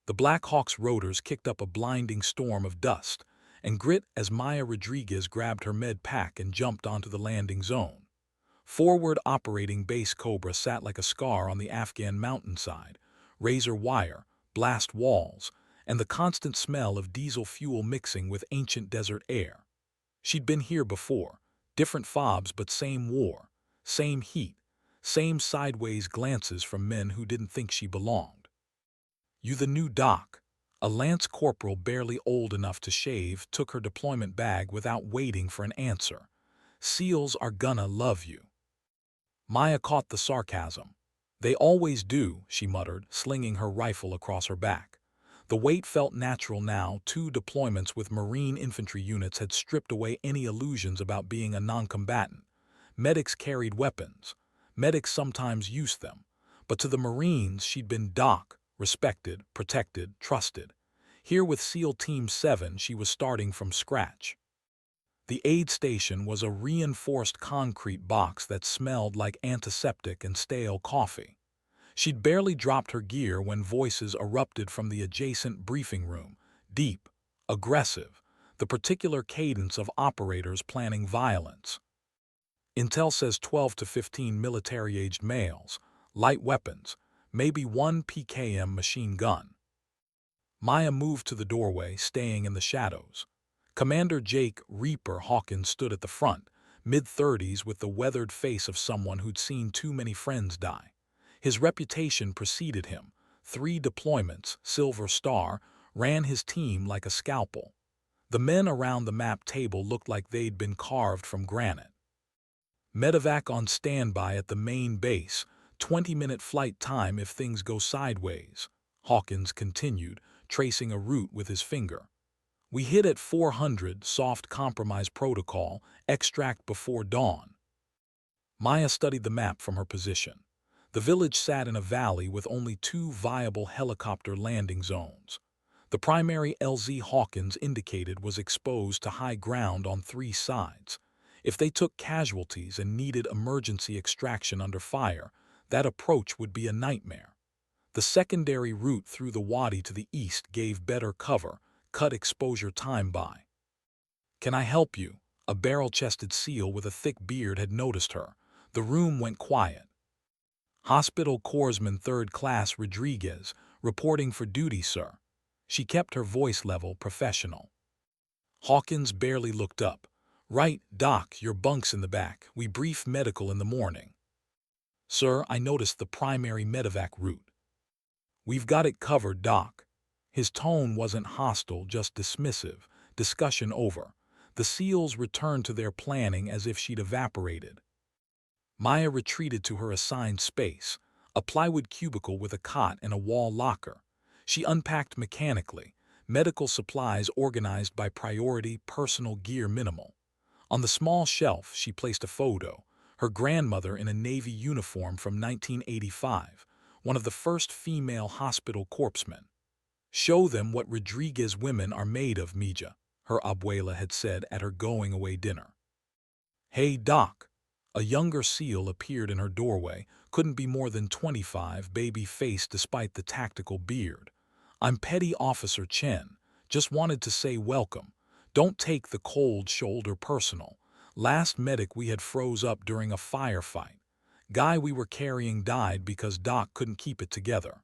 The Black Hawk's rotors kicked up a blinding storm of dust and grit as Maya Rodriguez grabbed her med pack and jumped onto the landing zone. Forward operating Base Cobra sat like a scar on the Afghan mountainside, razor wire, blast walls, and the constant smell of diesel fuel mixing with ancient desert air. She'd been here before, different fobs but same war, same heat, same sideways glances from men who didn't think she belonged. "You the new doc?" A lance corporal barely old enough to shave took her deployment bag without waiting for an answer. "SEALs are gonna love you." Maya caught the sarcasm. "They always do," she muttered, slinging her rifle across her back. The weight felt natural now. 2 deployments with Marine infantry units had stripped away any illusions about being a non-combatant. Medics carried weapons. Medics sometimes used them. But to the Marines, she'd been doc, respected, protected, trusted. Here with SEAL Team 7, she was starting from scratch. The aid station was a reinforced concrete box that smelled like antiseptic and stale coffee. She'd barely dropped her gear when voices erupted from the adjacent briefing room, deep, aggressive, the particular cadence of operators planning violence. "Intel says 12 to 15 military-aged males, light weapons, maybe 1 PKM machine gun." Maya moved to the doorway, staying in the shadows. Commander Jake Reaper Hawkins stood at the front, mid-30s with the weathered face of someone who'd seen too many friends die. His reputation preceded him. 3 deployments, Silver Star, ran his team like a scalpel. The men around the map table looked like they'd been carved from granite. "Medevac on standby at the main base, 20-minute flight time if things go sideways," Hawkins continued, tracing a route with his finger. "We hit at 400, soft compromise protocol, extract before dawn." Maya studied the map from her position. The village sat in a valley with only 2 viable helicopter landing zones. The primary LZ Hawkins indicated was exposed to high ground on 3 sides. If they took casualties and needed emergency extraction under fire, that approach would be a nightmare. The secondary route through the wadi to the east gave better cover, cut exposure time by. "Can I help you?" A barrel-chested SEAL with a thick beard had noticed her. The room went quiet. "Hospital Corpsman 3rd Class Rodriguez, reporting for duty, sir." She kept her voice level, professional. Hawkins barely looked up. "Right, Doc, your bunk's in the back. We brief medical in the morning." "Sir, I noticed the primary medevac route." "We've got it covered, Doc." His tone wasn't hostile, just dismissive. Discussion over. The SEALs returned to their planning as if she'd evaporated. Maya retreated to her assigned space, a plywood cubicle with a cot and a wall locker. She unpacked mechanically, medical supplies organized by priority, personal gear minimal. On the small shelf, she placed a photo, her grandmother in a Navy uniform from 1985, one of the first female hospital corpsmen. "Show them what Rodriguez women are made of, Mija," her abuela had said at her going-away dinner. "Hey, Doc." A younger SEAL appeared in her doorway, couldn't be more than 25, baby-faced despite the tactical beard. "I'm Petty Officer Chen. Just wanted to say welcome. Don't take the cold shoulder personal. Last medic we had froze up during a firefight. Guy we were carrying died because Doc couldn't keep it together."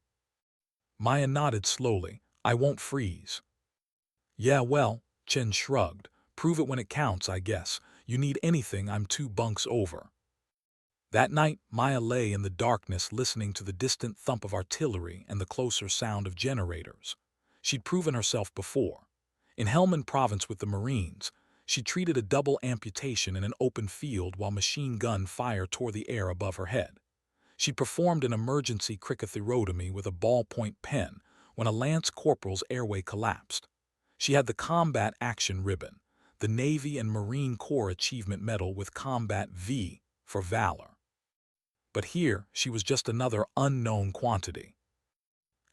Maya nodded slowly. "I won't freeze." "Yeah, well," Chen shrugged. "Prove it when it counts, I guess. You need anything, I'm 2 bunks over." That night, Maya lay in the darkness listening to the distant thump of artillery and the closer sound of generators. She'd proven herself before. In Helmand Province with the Marines, she treated a double amputation in an open field while machine gun fire tore the air above her head. She performed an emergency cricothyrotomy with a ballpoint pen when a lance corporal's airway collapsed. She had the Combat Action Ribbon, the Navy and Marine Corps Achievement Medal with Combat V for valor. But here, she was just another unknown quantity.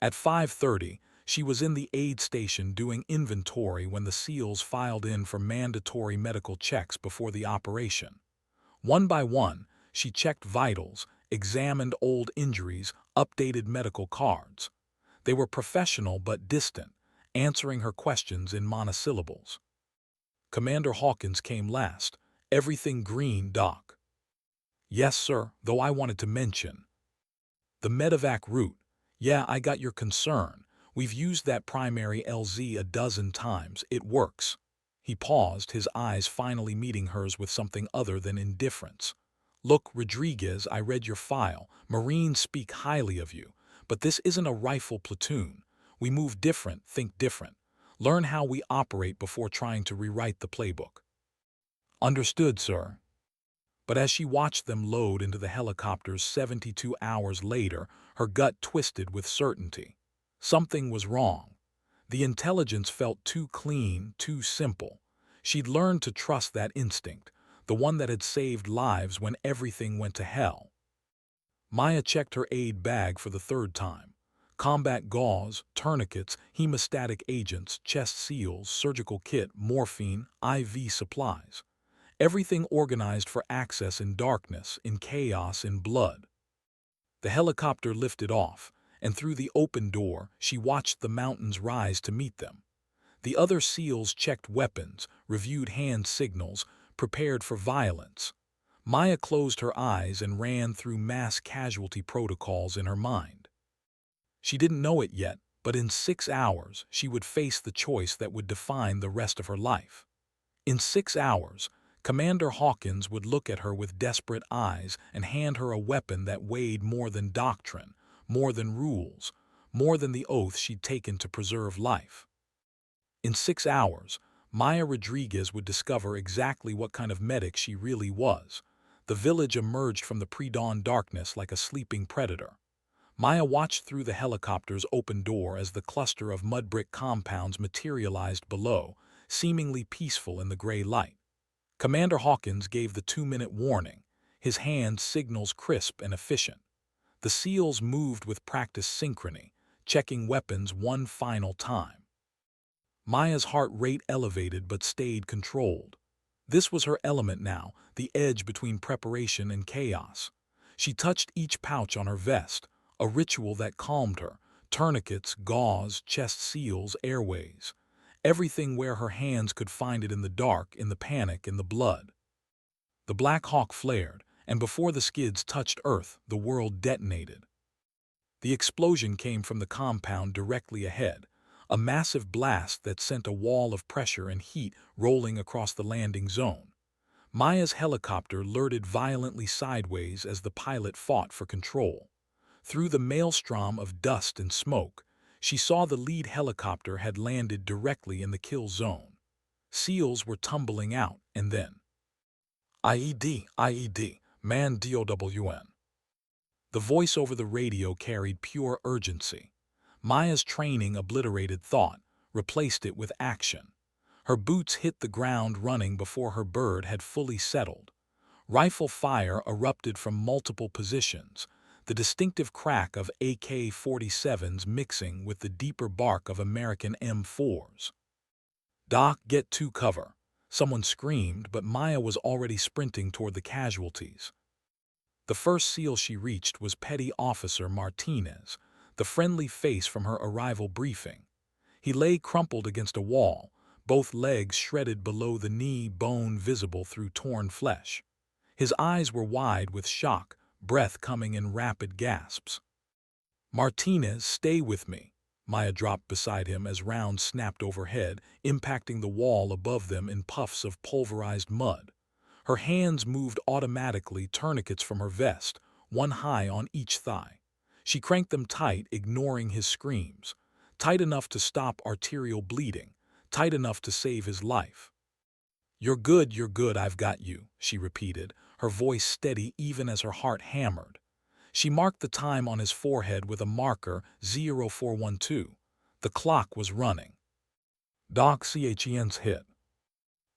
At 5:30, she was in the aid station doing inventory when the SEALs filed in for mandatory medical checks before the operation. One by one, she checked vitals, examined old injuries, updated medical cards. They were professional but distant, answering her questions in monosyllables. Commander Hawkins came last. Everything green, Doc. Yes, sir, though I wanted to mention. The medevac route. Yeah, I got your concern. We've used that primary LZ a dozen times. It works. He paused, his eyes finally meeting hers with something other than indifference. Look, Rodriguez, I read your file. Marines speak highly of you. But this isn't a rifle platoon. We move different, think different. Learn how we operate before trying to rewrite the playbook. Understood, sir. But as she watched them load into the helicopters 72 hours later, her gut twisted with certainty. Something was wrong. The intelligence felt too clean, too simple. She'd learned to trust that instinct, the one that had saved lives when everything went to hell. Maya checked her aid bag for the third time. Combat gauze, tourniquets, hemostatic agents, chest seals, surgical kit, morphine, IV supplies. Everything organized for access in darkness, in chaos, in blood. The helicopter lifted off, and through the open door, she watched the mountains rise to meet them. The other SEALs checked weapons, reviewed hand signals, prepared for violence. Maya closed her eyes and ran through mass casualty protocols in her mind. She didn't know it yet, but in 6 hours, she would face the choice that would define the rest of her life. In 6 hours, Commander Hawkins would look at her with desperate eyes and hand her a weapon that weighed more than doctrine, more than rules, more than the oath she'd taken to preserve life. In 6 hours, Maya Rodriguez would discover exactly what kind of medic she really was. The village emerged from the pre-dawn darkness like a sleeping predator. Maya watched through the helicopter's open door as the cluster of mud brick compounds materialized below, seemingly peaceful in the gray light. Commander Hawkins gave the 2-minute warning, his hand signals crisp and efficient. The SEALs moved with practiced synchrony, checking weapons one final time. Maya's heart rate elevated but stayed controlled. This was her element now, the edge between preparation and chaos. She touched each pouch on her vest, a ritual that calmed her, tourniquets, gauze, chest seals, airways. Everything where her hands could find it in the dark, in the panic, in the blood. The Black Hawk flared, and before the skids touched Earth, the world detonated. The explosion came from the compound directly ahead, a massive blast that sent a wall of pressure and heat rolling across the landing zone. Maya's helicopter lurted violently sideways as the pilot fought for control. Through the maelstrom of dust and smoke, she saw the lead helicopter had landed directly in the kill zone. SEALs were tumbling out, and then IED, man DOWN. The voice over the radio carried pure urgency. Maya's training obliterated thought, replaced it with action. Her boots hit the ground running before her bird had fully settled. Rifle fire erupted from multiple positions, the distinctive crack of AK-47s mixing with the deeper bark of American M4s. Doc, get to cover. Someone screamed, but Maya was already sprinting toward the casualties. The first SEAL she reached was Petty Officer Martinez, the friendly face from her arrival briefing. He lay crumpled against a wall, both legs shredded below the knee, bone visible through torn flesh. His eyes were wide with shock, breath coming in rapid gasps. Martinez, stay with me. Maya dropped beside him as rounds snapped overhead, impacting the wall above them in puffs of pulverized mud. Her hands moved automatically, tourniquets from her vest, one high on each thigh. She cranked them tight, ignoring his screams. Tight enough to stop arterial bleeding, tight enough to save his life. You're good, I've got you, she repeated, her voice steady even as her heart hammered. She marked the time on his forehead with a marker 0412. The clock was running. Doc CHEN's hit.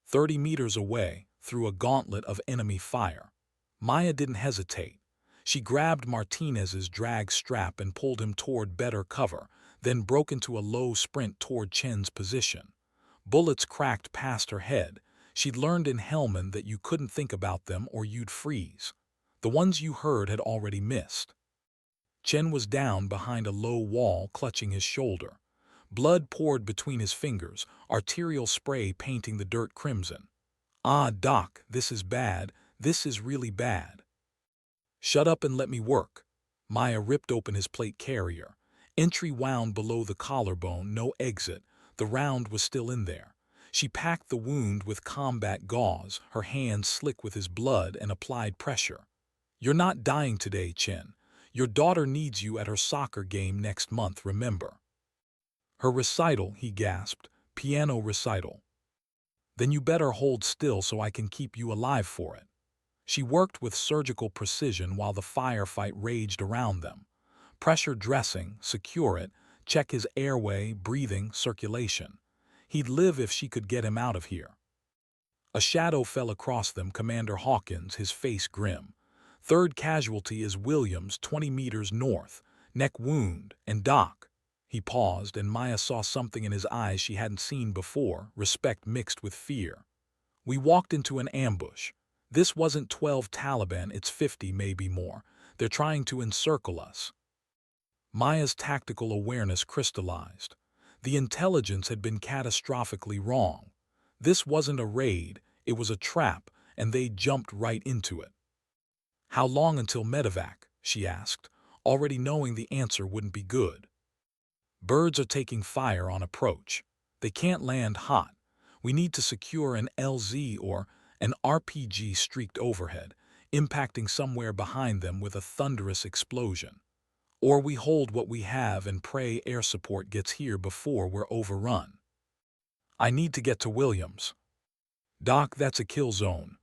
30 meters away, through a gauntlet of enemy fire. Maya didn't hesitate. She grabbed Martinez's drag strap and pulled him toward better cover, then broke into a low sprint toward Chen's position. Bullets cracked past her head. She'd learned in Helmand that you couldn't think about them or you'd freeze. The ones you heard had already missed. Chen was down behind a low wall, clutching his shoulder. Blood poured between his fingers, arterial spray painting the dirt crimson. "Ah, Doc, this is bad. This is really bad." "Shut up and let me work." Maya ripped open his plate carrier. Entry wound below the collarbone, no exit. The round was still in there. She packed the wound with combat gauze, her hands slick with his blood, and applied pressure. "You're not dying today, Chen. Your daughter needs you at her soccer game next month, remember." "Her recital," he gasped. "Piano recital." "Then you better hold still so I can keep you alive for it." She worked with surgical precision while the firefight raged around them. Pressure dressing, secure it, check his airway, breathing, circulation. He'd live if she could get him out of here. A shadow fell across them, Commander Hawkins, his face grim. "Third casualty is Williams, 20 meters north. Neck wound, and Doc." He paused, and Maya saw something in his eyes she hadn't seen before, respect mixed with fear. "We walked into an ambush. This wasn't 12 Taliban, it's 50, maybe more. They're trying to encircle us." Maya's tactical awareness crystallized. The intelligence had been catastrophically wrong. This wasn't a raid, it was a trap, and they jumped right into it. "How long until medevac?" she asked, already knowing the answer wouldn't be good. "Birds are taking fire on approach. They can't land hot. We need to secure an LZ or an RPG streaked overhead, impacting somewhere behind them with a thunderous explosion. Or we hold what we have and pray air support gets here before we're overrun." "I need to get to Williams." "Doc, that's a kill zone."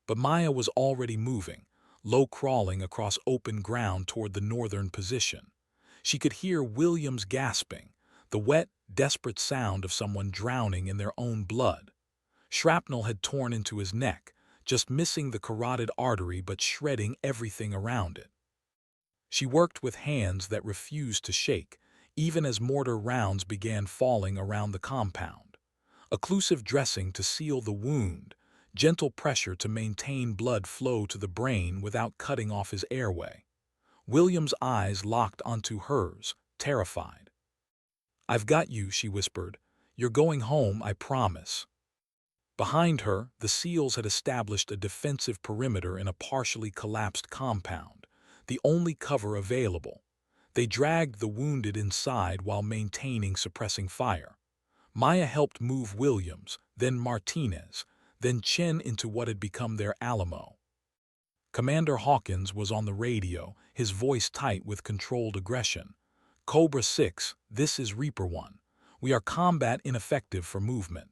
But Maya was already moving, low crawling across open ground toward the northern position. She could hear Williams gasping, the wet, desperate sound of someone drowning in their own blood. Shrapnel had torn into his neck, just missing the carotid artery but shredding everything around it. She worked with hands that refused to shake, even as mortar rounds began falling around the compound. Occlusive dressing to seal the wound, gentle pressure to maintain blood flow to the brain without cutting off his airway. William's eyes locked onto hers, terrified. "I've got you," she whispered. "You're going home, I promise." Behind her, the SEALs had established a defensive perimeter in a partially collapsed compound, the only cover available. They dragged the wounded inside while maintaining suppressing fire. Maya helped move Williams, then Martinez, then Chen into what had become their Alamo. Commander Hawkins was on the radio, his voice tight with controlled aggression. "Cobra 6, this is Reaper 1. We are combat ineffective for movement.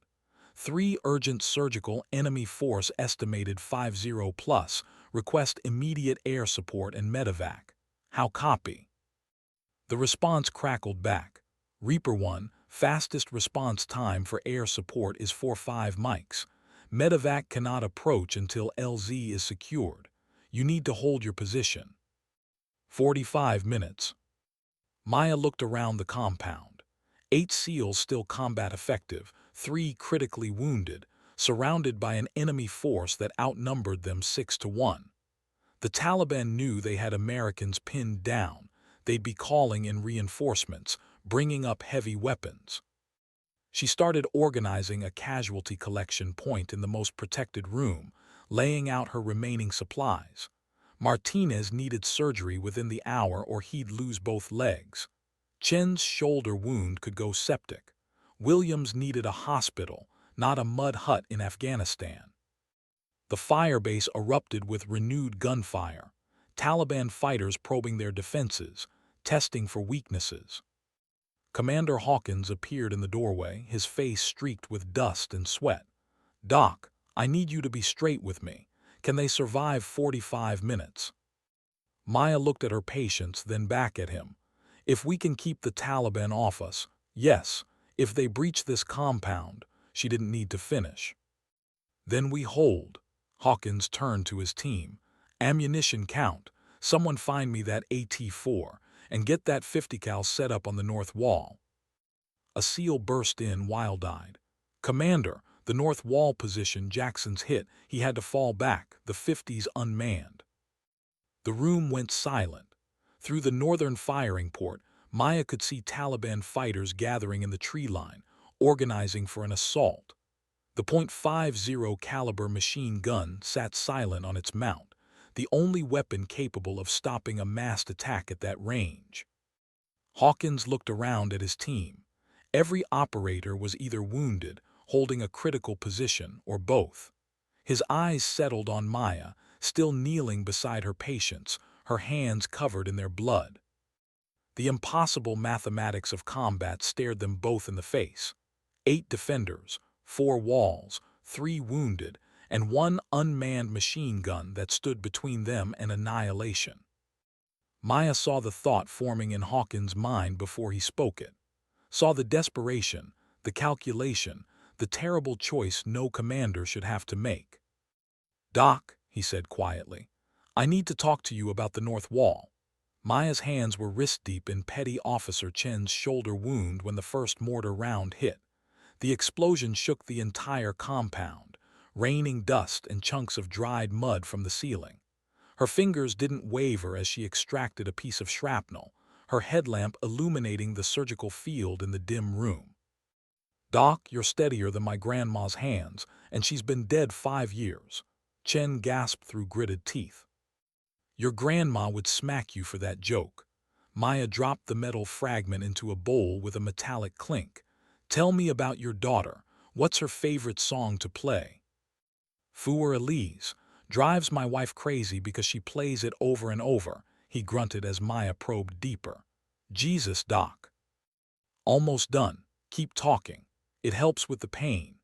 3 urgent surgical, enemy force estimated 50 plus, request immediate air support and medevac. How copy?" The response crackled back. "Reaper 1, fastest response time for air support is 45 mics. Medevac cannot approach until LZ is secured. You need to hold your position." 45 minutes. Maya looked around the compound. 8 SEALs still combat effective, 3 critically wounded, surrounded by an enemy force that outnumbered them 6-1. The Taliban knew they had Americans pinned down. They'd be calling in reinforcements, bringing up heavy weapons. She started organizing a casualty collection point in the most protected room, laying out her remaining supplies. Martinez needed surgery within the hour or he'd lose both legs. Chen's shoulder wound could go septic. Williams needed a hospital, not a mud hut in Afghanistan. The firebase erupted with renewed gunfire. Taliban fighters probing their defenses, testing for weaknesses. Commander Hawkins appeared in the doorway, his face streaked with dust and sweat. "Doc, I need you to be straight with me. Can they survive 45 minutes?" Maya looked at her patients, then back at him. "If we can keep the Taliban off us, yes. If they breach this compound," she didn't need to finish. "Then we hold." Hawkins turned to his team. "Ammunition count. Someone find me that AT-4 and get that 50 cal set up on the north wall." A SEAL burst in, wild-eyed. "Commander, the north wall position Jackson's hit. He had to fall back, the 50's unmanned." The room went silent. Through the northern firing port, Maya could see Taliban fighters gathering in the tree line, organizing for an assault. The .50 caliber machine gun sat silent on its mount, the only weapon capable of stopping a massed attack at that range. Hawkins looked around at his team. Every operator was either wounded, holding a critical position, or both. His eyes settled on Maya, still kneeling beside her patients, her hands covered in their blood. The impossible mathematics of combat stared them both in the face. 8 defenders, 4 walls, 3 wounded, and 1 unmanned machine gun that stood between them and annihilation. Maya saw the thought forming in Hawkins' mind before he spoke it. Saw the desperation, the calculation, the terrible choice no commander should have to make. "Doc," he said quietly, "I need to talk to you about the north wall." Maya's hands were wrist-deep in Petty Officer Chen's shoulder wound when the first mortar round hit. The explosion shook the entire compound, raining dust and chunks of dried mud from the ceiling. Her fingers didn't waver as she extracted a piece of shrapnel, her headlamp illuminating the surgical field in the dim room. "Doc, you're steadier than my grandma's hands, and she's been dead 5 years." Chen gasped through gritted teeth. "Your grandma would smack you for that joke." Maya dropped the metal fragment into a bowl with a metallic clink. "Tell me about your daughter. What's her favorite song to play?" "Fouer Elise. Drives my wife crazy because she plays it over and over," he grunted as Maya probed deeper. "Jesus, Doc." "Almost done. Keep talking. It helps with the pain."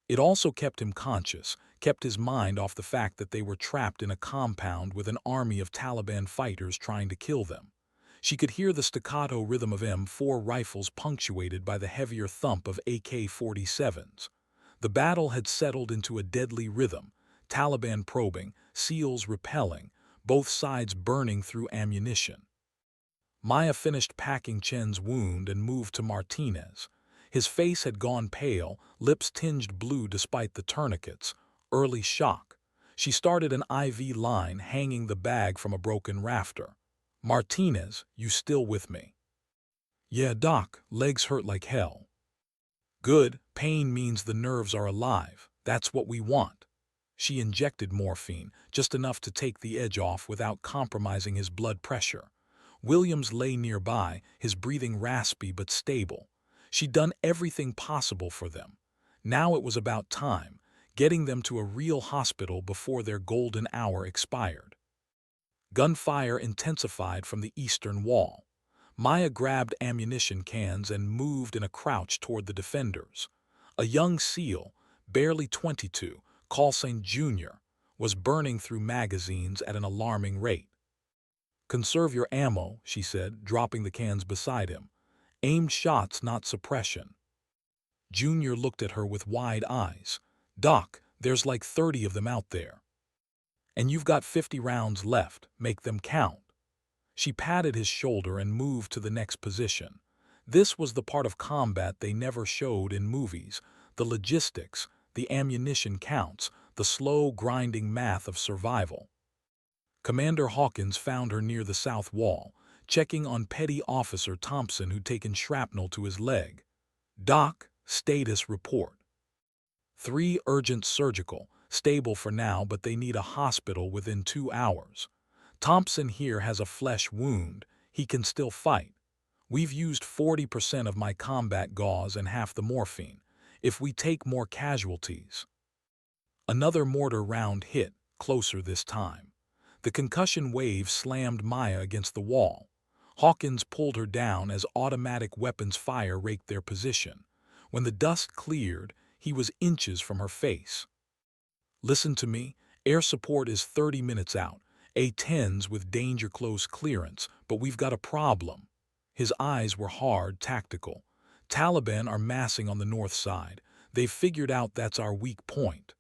It also kept him conscious, kept his mind off the fact that they were trapped in a compound with an army of Taliban fighters trying to kill them. She could hear the staccato rhythm of M4 rifles punctuated by the heavier thump of AK-47s. The battle had settled into a deadly rhythm, Taliban probing, SEALs repelling, both sides burning through ammunition. Maya finished packing Chen's wound and moved to Martinez. His face had gone pale, lips tinged blue despite the tourniquets. Early shock. She started an IV line hanging the bag from a broken rafter. "Martinez, you still with me?" "Yeah, Doc, legs hurt like hell." "Good, pain means the nerves are alive. That's what we want." She injected morphine, just enough to take the edge off without compromising his blood pressure. Williams lay nearby, his breathing raspy but stable. She'd done everything possible for them. Now it was about time, getting them to a real hospital before their golden hour expired. Gunfire intensified from the eastern wall. Maya grabbed ammunition cans and moved in a crouch toward the defenders. A young SEAL, barely 22, Colsain Jr., was burning through magazines at an alarming rate. "Conserve your ammo," she said, dropping the cans beside him. "Aimed shots, not suppression." Junior looked at her with wide eyes. "Doc, there's like 30 of them out there. And you've got 50 rounds left. Make them count." She patted his shoulder and moved to the next position. This was the part of combat they never showed in movies, the logistics, the ammunition counts, the slow, grinding math of survival. Commander Hawkins found her near the south wall, checking on Petty Officer Thompson who'd taken shrapnel to his leg. "Doc, status report." 3 urgent surgical, stable for now but they need a hospital within 2 hours. Thompson here has a flesh wound, he can still fight. We've used 40% of my combat gauze and half the morphine. If we take more casualties. Another mortar round hit, closer this time. The concussion wave slammed Maya against the wall. Hawkins pulled her down as automatic weapons fire raked their position. When the dust cleared, he was inches from her face. "Listen to me, air support is 30 minutes out. A-10s with danger close clearance, but we've got a problem." His eyes were hard, tactical. "Taliban are massing on the north side. They've figured out that's our weak point."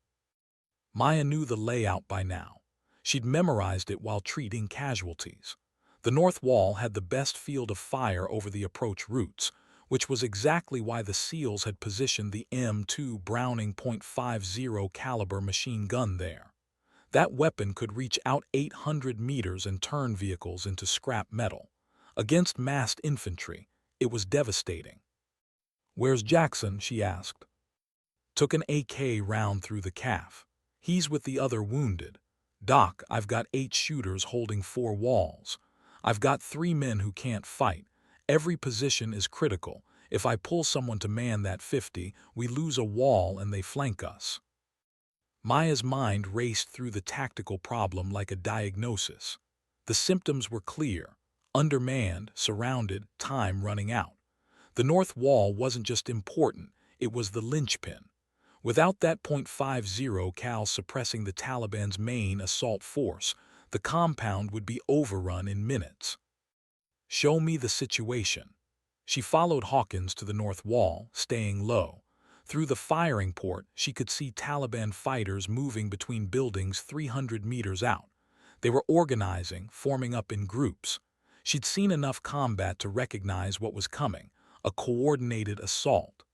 Maya knew the layout by now. She'd memorized it while treating casualties. The north wall had the best field of fire over the approach routes, which was exactly why the SEALs had positioned the M2 Browning .50 caliber machine gun there. That weapon could reach out 800 meters and turn vehicles into scrap metal. Against massed infantry, it was devastating. "Where's Jackson?" she asked. "Took an AK round through the calf. He's with the other wounded. Doc, I've got 8 shooters holding 4 walls. I've got 3 men who can't fight. Every position is critical. If I pull someone to man that 50, we lose a wall and they flank us." Maya's mind raced through the tactical problem like a diagnosis. The symptoms were clear: undermanned, surrounded, time running out. The North Wall wasn't just important, it was the linchpin. Without that .50 cal suppressing the Taliban's main assault force, the compound would be overrun in minutes. "Show me the situation." She followed Hawkins to the North Wall, staying low. Through the firing port, she could see Taliban fighters moving between buildings 300 meters out. They were organizing, forming up in groups. She'd seen enough combat to recognize what was coming: a coordinated assault.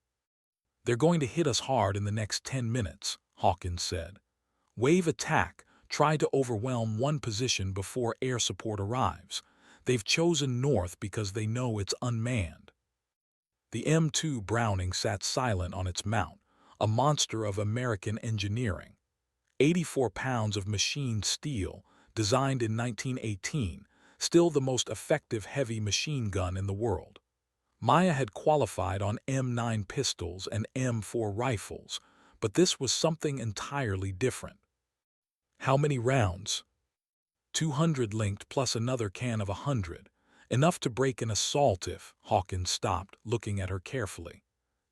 "They're going to hit us hard in the next 10 minutes, Hawkins said. "Wave attack, try to overwhelm one position before air support arrives. They've chosen north because they know it's unmanned." The M2 Browning sat silent on its mount, a monster of American engineering. 84 pounds of machined steel, designed in 1918, still the most effective heavy machine gun in the world. Maya had qualified on M9 pistols and M4 rifles, but this was something entirely different. "How many rounds?" 200 linked plus another can of 100. Enough to break an assault if. Hawkins stopped, looking at her carefully.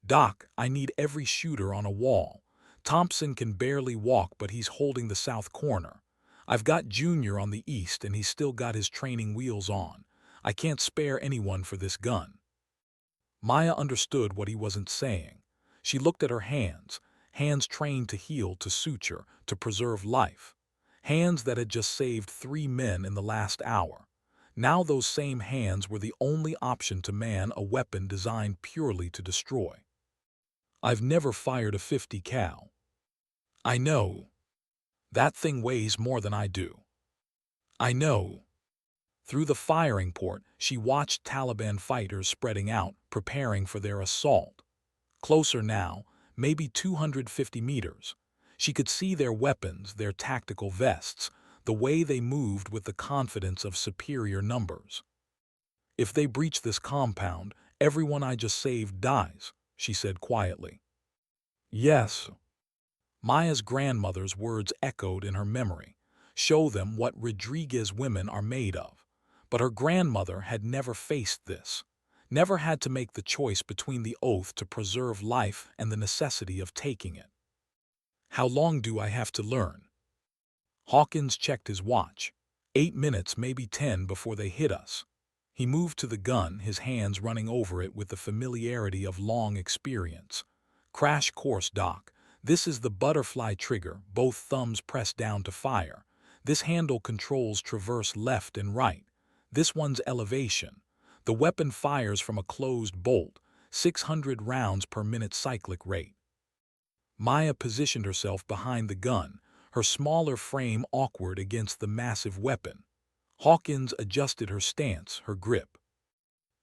"Doc, I need every shooter on a wall. Thompson can barely walk, but he's holding the south corner. I've got Junior on the east, and he's still got his training wheels on. I can't spare anyone for this gun." Maya understood what he wasn't saying. She looked at her hands, hands trained to heal, to suture, to preserve life. Hands that had just saved 3 men in the last hour. Now those same hands were the only option to man a weapon designed purely to destroy. "I've never fired a 50 cal. "I know. That thing weighs more than I do." "I know." Through the firing port, she watched Taliban fighters spreading out, preparing for their assault. Closer now, maybe 250 meters. She could see their weapons, their tactical vests, the way they moved with the confidence of superior numbers. "If they breach this compound, everyone I just saved dies," she said quietly. "Yes." Maya's grandmother's words echoed in her memory. "Show them what Rodriguez women are made of." But her grandmother had never faced this, never had to make the choice between the oath to preserve life and the necessity of taking it. "How long do I have to learn?" Hawkins checked his watch. 8 minutes, maybe 10 before they hit us. He moved to the gun, his hands running over it with the familiarity of long experience. "Crash course, Doc. This is the butterfly trigger, both thumbs pressed down to fire. This handle controls traverse left and right. This one's elevation. The weapon fires from a closed bolt, 600 rounds per minute cyclic rate." Maya positioned herself behind the gun, her smaller frame awkward against the massive weapon. Hawkins adjusted her stance, her grip.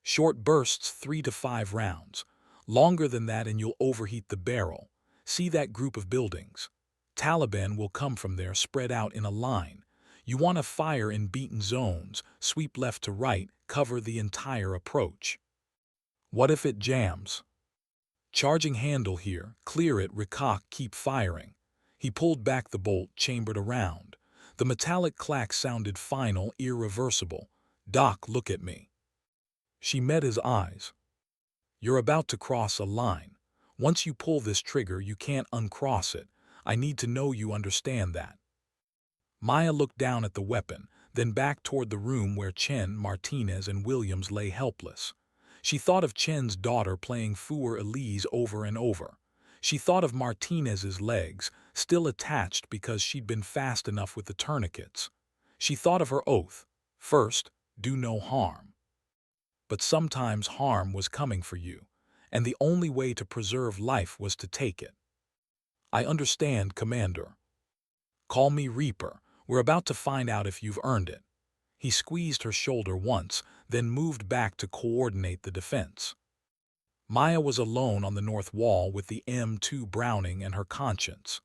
"Short bursts, 3 to 5 rounds. Longer than that and you'll overheat the barrel. See that group of buildings? Taliban will come from there, spread out in a line. You want to fire in beaten zones, sweep left to right, cover the entire approach. What if it jams? Charging handle here, clear it, recock, keep firing." He pulled back the bolt, chambered around. The metallic clack sounded final, irreversible. "Doc, look at me." She met his eyes. "You're about to cross a line. Once you pull this trigger, you can't uncross it. I need to know you understand that." Maya looked down at the weapon, then back toward the room where Chen, Martinez, and Williams lay helpless. She thought of Chen's daughter playing Feur Elise over and over. She thought of Martinez's legs, still attached because she'd been fast enough with the tourniquets. She thought of her oath: first, do no harm. But sometimes harm was coming for you, and the only way to preserve life was to take it. "I understand, Commander." Call me Reaper. We're about to find out if you've earned it. He squeezed her shoulder once, then moved back to coordinate the defense. Maya was alone on the north wall with the M2 Browning and her conscience.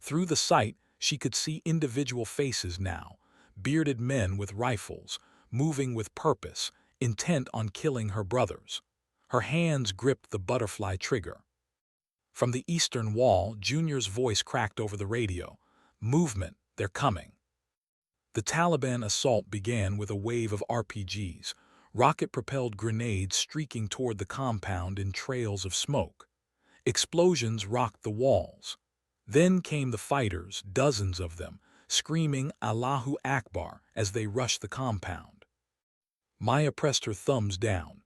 Through the sight, she could see individual faces now, bearded men with rifles, moving with purpose, intent on killing her brothers. Her hands gripped the butterfly trigger. From the eastern wall, Junior's voice cracked over the radio. Movement, they're coming. The Taliban assault began with a wave of RPGs, rocket-propelled grenades streaking toward the compound in trails of smoke. Explosions rocked the walls. Then came the fighters, dozens of them, screaming Allahu Akbar as they rushed the compound. Maya pressed her thumbs down.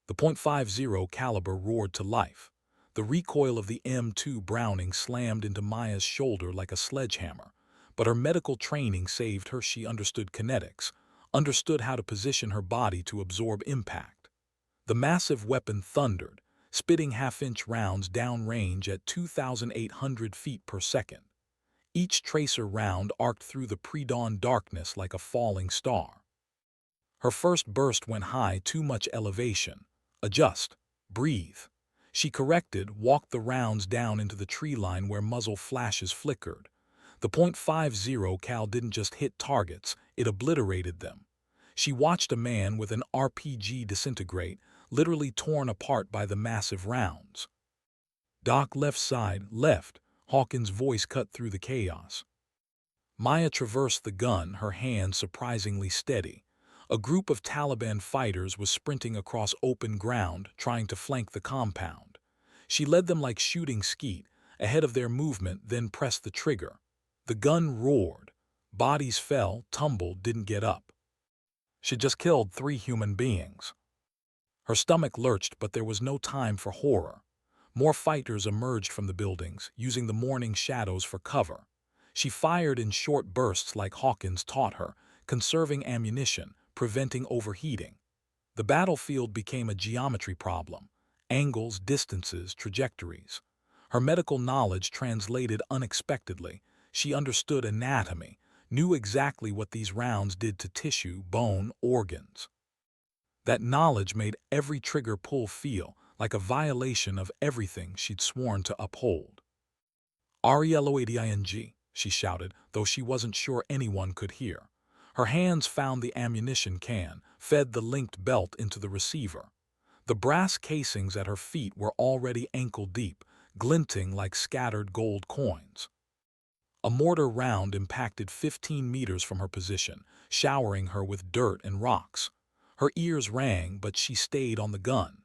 The .50 caliber roared to life. The recoil of the M2 Browning slammed into Maya's shoulder like a sledgehammer, but her medical training saved her. She understood kinetics, understood how to position her body to absorb impact. The massive weapon thundered, spitting half-inch rounds downrange at 2,800 feet per second. Each tracer round arced through the pre-dawn darkness like a falling star. Her first burst went high, too much elevation. Adjust. Breathe. She corrected, walked the rounds down into the tree line where muzzle flashes flickered. The .50 cal didn't just hit targets, it obliterated them. She watched a man with an RPG disintegrate, literally torn apart by the massive rounds. Doc, left side, left, Hawkins' voice cut through the chaos. Maya traversed the gun, her hands surprisingly steady. A group of Taliban fighters was sprinting across open ground, trying to flank the compound. She led them like shooting skeet, ahead of their movement, then pressed the trigger. The gun roared. Bodies fell, tumbled, didn't get up. She'd just killed 3 human beings. Her stomach lurched, but there was no time for horror. More fighters emerged from the buildings, using the morning shadows for cover. She fired in short bursts like Hawkins taught her, conserving ammunition, preventing overheating. The battlefield became a geometry problem: angles, distances, trajectories. Her medical knowledge translated unexpectedly. She understood anatomy, knew exactly what these rounds did to tissue, bone, organs. That knowledge made every trigger pull feel like a violation of everything she'd sworn to uphold. "RELOADING," she shouted, though she wasn't sure anyone could hear. Her hands found the ammunition can, fed the linked belt into the receiver. The brass casings at her feet were already ankle-deep, glinting like scattered gold coins. A mortar round impacted 15 meters from her position, showering her with dirt and rocks. Her ears rang, but she stayed on the gun.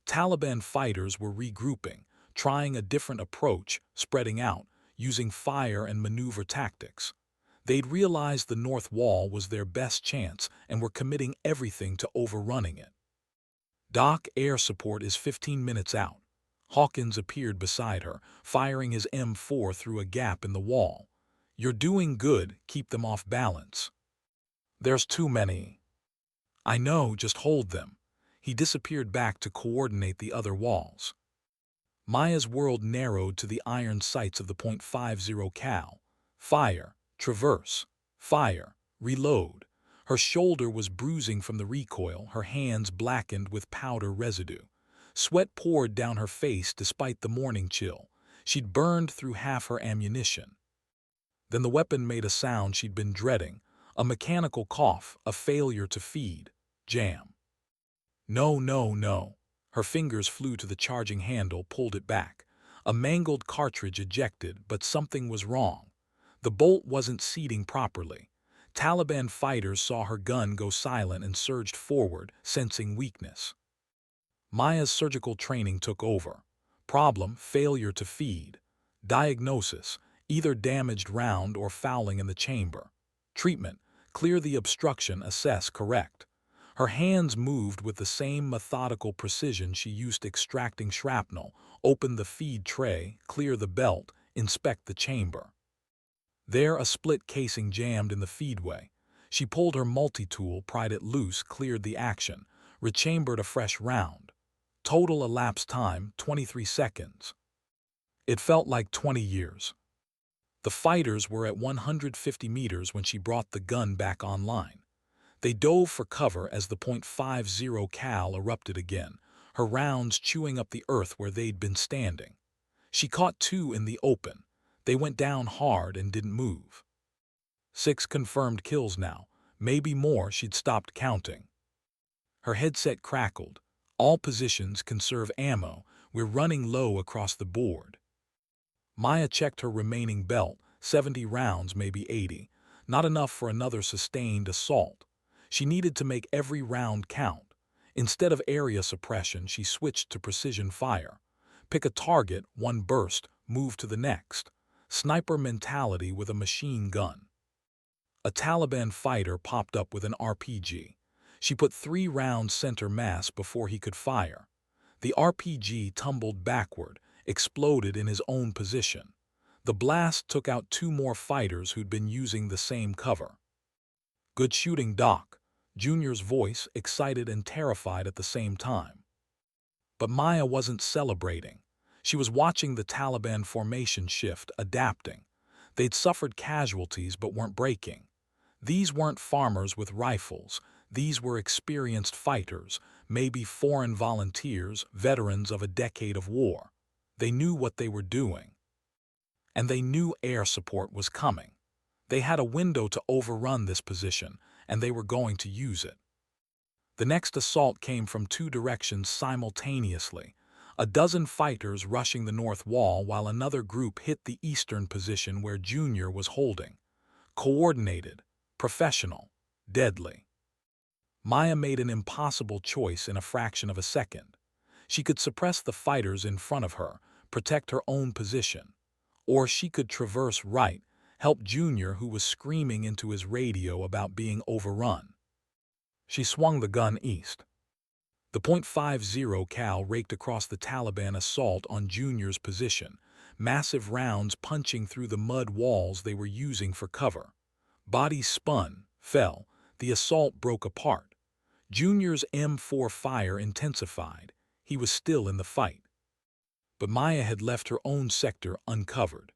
Taliban fighters were regrouping, trying a different approach, spreading out, using fire and maneuver tactics. They'd realized the north wall was their best chance and were committing everything to overrunning it. "Doc, air support is 15 minutes out." Hawkins appeared beside her, firing his M4 through a gap in the wall. "You're doing good, keep them off balance." "There's too many." "I know, just hold them." He disappeared back to coordinate the other walls. Maya's world narrowed to the iron sights of the .50 cal. Fire, traverse, fire, reload. Her shoulder was bruising from the recoil, her hands blackened with powder residue. Sweat poured down her face despite the morning chill. She'd burned through half her ammunition. Then the weapon made a sound she'd been dreading, a mechanical cough, a failure to feed. Jam. No, no, no. Her fingers flew to the charging handle, pulled it back. A mangled cartridge ejected, but something was wrong. The bolt wasn't seating properly. Taliban fighters saw her gun go silent and surged forward, sensing weakness. Maya's surgical training took over. Problem: failure to feed. Diagnosis: either damaged round or fouling in the chamber. Treatment: clear the obstruction, assess, correct. Her hands moved with the same methodical precision she used extracting shrapnel: open the feed tray, clear the belt, inspect the chamber. There, a split casing jammed in the feedway. She pulled her multi-tool, pried it loose, cleared the action, rechambered a fresh round. Total elapsed time, 23 seconds. It felt like 20 years. The fighters were at 150 meters when she brought the gun back online. They dove for cover as the .50 cal erupted again, her rounds chewing up the earth where they'd been standing. She caught two in the open. They went down hard and didn't move. 6 confirmed kills now, maybe more. She'd stopped counting. Her headset crackled. All positions conserve ammo. We're running low across the board. Maya checked her remaining belt, 70 rounds, maybe 80. Not enough for another sustained assault. She needed to make every round count. Instead of area suppression, she switched to precision fire. Pick a target, one burst, move to the next. Sniper mentality with a machine gun. A Taliban fighter popped up with an RPG. She put 3 rounds center mass before he could fire. The RPG tumbled backward, exploded in his own position. The blast took out 2 more fighters who'd been using the same cover. Good shooting, Doc. Junior's voice, excited and terrified at the same time. But Maya wasn't celebrating. She was watching the Taliban formation shift, adapting. They'd suffered casualties but weren't breaking. These weren't farmers with rifles. These were experienced fighters, maybe foreign volunteers, veterans of a decade of war. They knew what they were doing. And they knew air support was coming. They had a window to overrun this position, and they were going to use it. The next assault came from 2 directions simultaneously, a dozen fighters rushing the north wall while another group hit the eastern position where Junior was holding. Coordinated, professional, deadly. Maya made an impossible choice in a fraction of a second. She could suppress the fighters in front of her, protect her own position. Or she could traverse right, help Junior, who was screaming into his radio about being overrun. She swung the gun east. The .50 cal raked across the Taliban assault on Junior's position, massive rounds punching through the mud walls they were using for cover. Bodies spun, fell, the assault broke apart. Junior's M4 fire intensified. He was still in the fight. But Maya had left her own sector uncovered.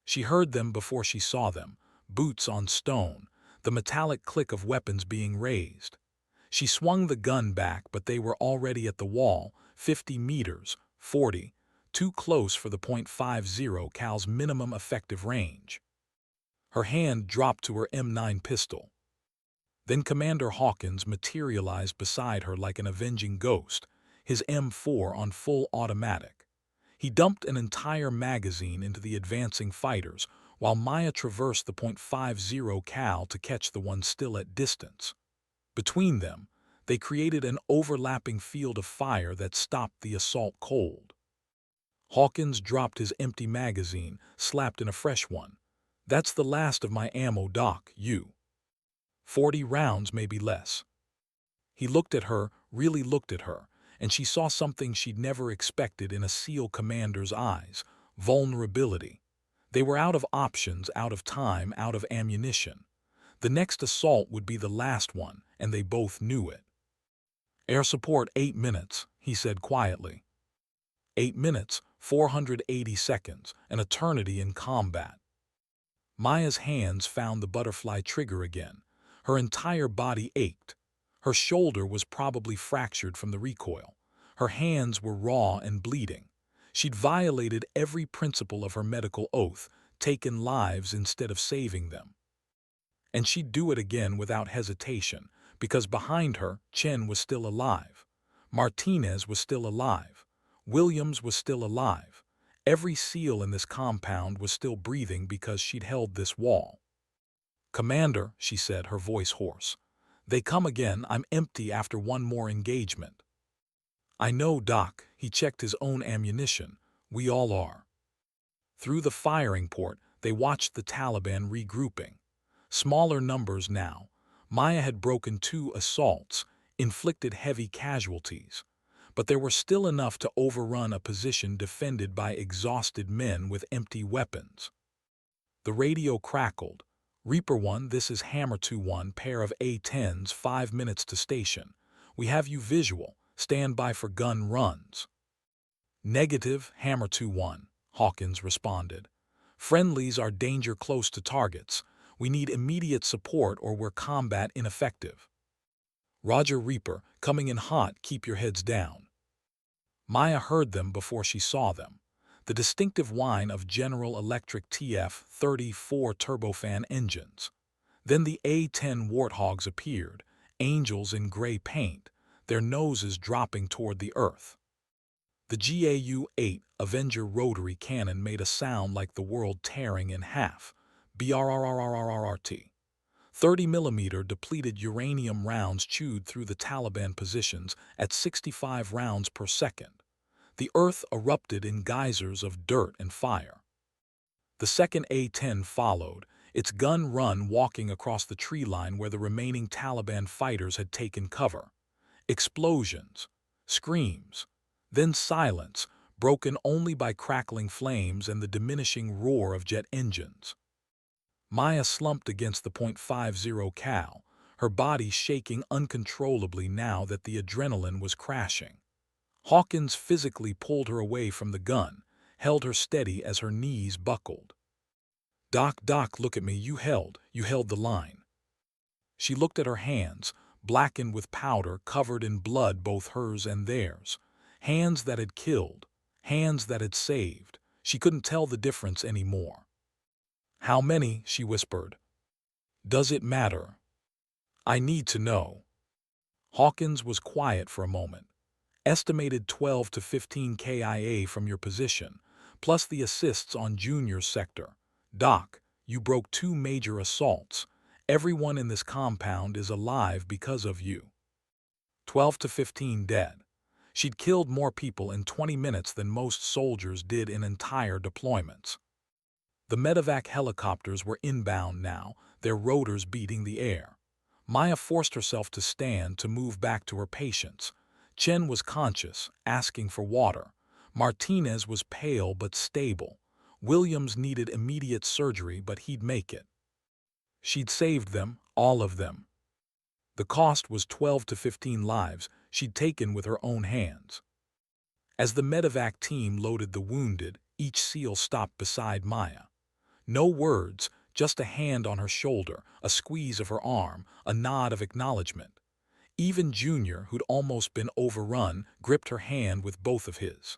She heard them before she saw them, boots on stone, the metallic click of weapons being raised. She swung the gun back, but they were already at the wall, 50 meters, 40, too close for the .50 cal's minimum effective range. Her hand dropped to her M9 pistol. Then Commander Hawkins materialized beside her like an avenging ghost, his M4 on full automatic. He dumped an entire magazine into the advancing fighters, while Maya traversed the .50 cal to catch the one still at distance. Between them, they created an overlapping field of fire that stopped the assault cold. Hawkins dropped his empty magazine, slapped in a fresh one. "That's the last of my ammo, Doc, you. 40 rounds, maybe less." He looked at her, really looked at her, and she saw something she'd never expected in a SEAL commander's eyes: vulnerability. They were out of options, out of time, out of ammunition. The next assault would be the last one, and they both knew it. "Air support 8 minutes, he said quietly. 8 minutes, 480 seconds, an eternity in combat. Maya's hands found the butterfly trigger again. Her entire body ached. Her shoulder was probably fractured from the recoil. Her hands were raw and bleeding. She'd violated every principle of her medical oath, taken lives instead of saving them. And she'd do it again without hesitation, because behind her, Chen was still alive. Martinez was still alive. Williams was still alive. Every SEAL in this compound was still breathing because she'd held this wall. "Commander," she said, her voice hoarse. "They come again. I'm empty after one more engagement." "I know, Doc." He checked his own ammunition. "We all are." Through the firing port, they watched the Taliban regrouping. Smaller numbers now. Maya had broken 2 assaults, inflicted heavy casualties. But there were still enough to overrun a position defended by exhausted men with empty weapons. The radio crackled. "Reaper 1, this is Hammer 2-1, pair of A-10s, 5 minutes to station. We have you visual. Stand by for gun runs." "Negative, Hammer 2-1, Hawkins responded. Friendlies are danger close to targets. We need immediate support or we're combat ineffective. Roger Reaper, coming in hot, keep your heads down. Maya heard them before she saw them. The distinctive whine of General Electric TF-34 turbofan engines. Then the A-10 Warthogs appeared, angels in gray paint, their noses dropping toward the earth. The GAU-8 Avenger rotary cannon made a sound like the world tearing in half. BRRRRRRRT. 30mm depleted uranium rounds chewed through the Taliban positions at 65 rounds per second. The earth erupted in geysers of dirt and fire. The second A-10 followed, its gun run walking across the tree line where the remaining Taliban fighters had taken cover. Explosions, screams, then silence, broken only by crackling flames and the diminishing roar of jet engines. Maya slumped against the .50 cal, her body shaking uncontrollably now that the adrenaline was crashing. Hawkins physically pulled her away from the gun, held her steady as her knees buckled. Doc, look at me, you held the line. She looked at her hands, blackened with powder, covered in blood, both hers and theirs. Hands that had killed, hands that had saved. She couldn't tell the difference anymore. How many? She whispered. Does it matter? I need to know. Hawkins was quiet for a moment. Estimated 12 to 15 KIA from your position, plus the assists on Junior's sector. Doc, you broke 2 major assaults. Everyone in this compound is alive because of you. 12 to 15 dead. She'd killed more people in 20 minutes than most soldiers did in entire deployments. The medevac helicopters were inbound now, their rotors beating the air. Maya forced herself to stand to move back to her patients. Chen was conscious, asking for water. Martinez was pale but stable. Williams needed immediate surgery, but he'd make it. She'd saved them, all of them. The cost was 12 to 15 lives she'd taken with her own hands. As the medevac team loaded the wounded, each SEAL stopped beside Maya. No words, just a hand on her shoulder, a squeeze of her arm, a nod of acknowledgement. Even Junior, who'd almost been overrun, gripped her hand with both of his.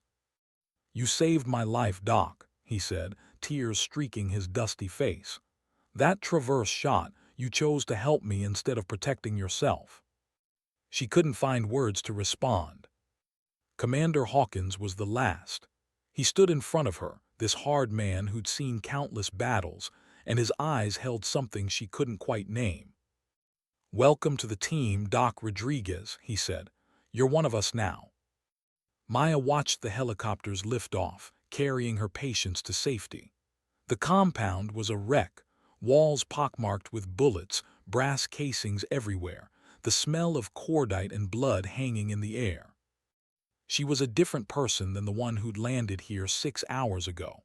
You saved my life, Doc, he said, tears streaking his dusty face. That traverse shot, you chose to help me instead of protecting yourself. She couldn't find words to respond. Commander Hawkins was the last. He stood in front of her, this hard man who'd seen countless battles, and his eyes held something she couldn't quite name. Welcome to the team, Doc Rodriguez, he said. You're one of us now. Maya watched the helicopters lift off, carrying her patients to safety. The compound was a wreck, walls pockmarked with bullets, brass casings everywhere, the smell of cordite and blood hanging in the air. She was a different person than the one who'd landed here 6 hours ago.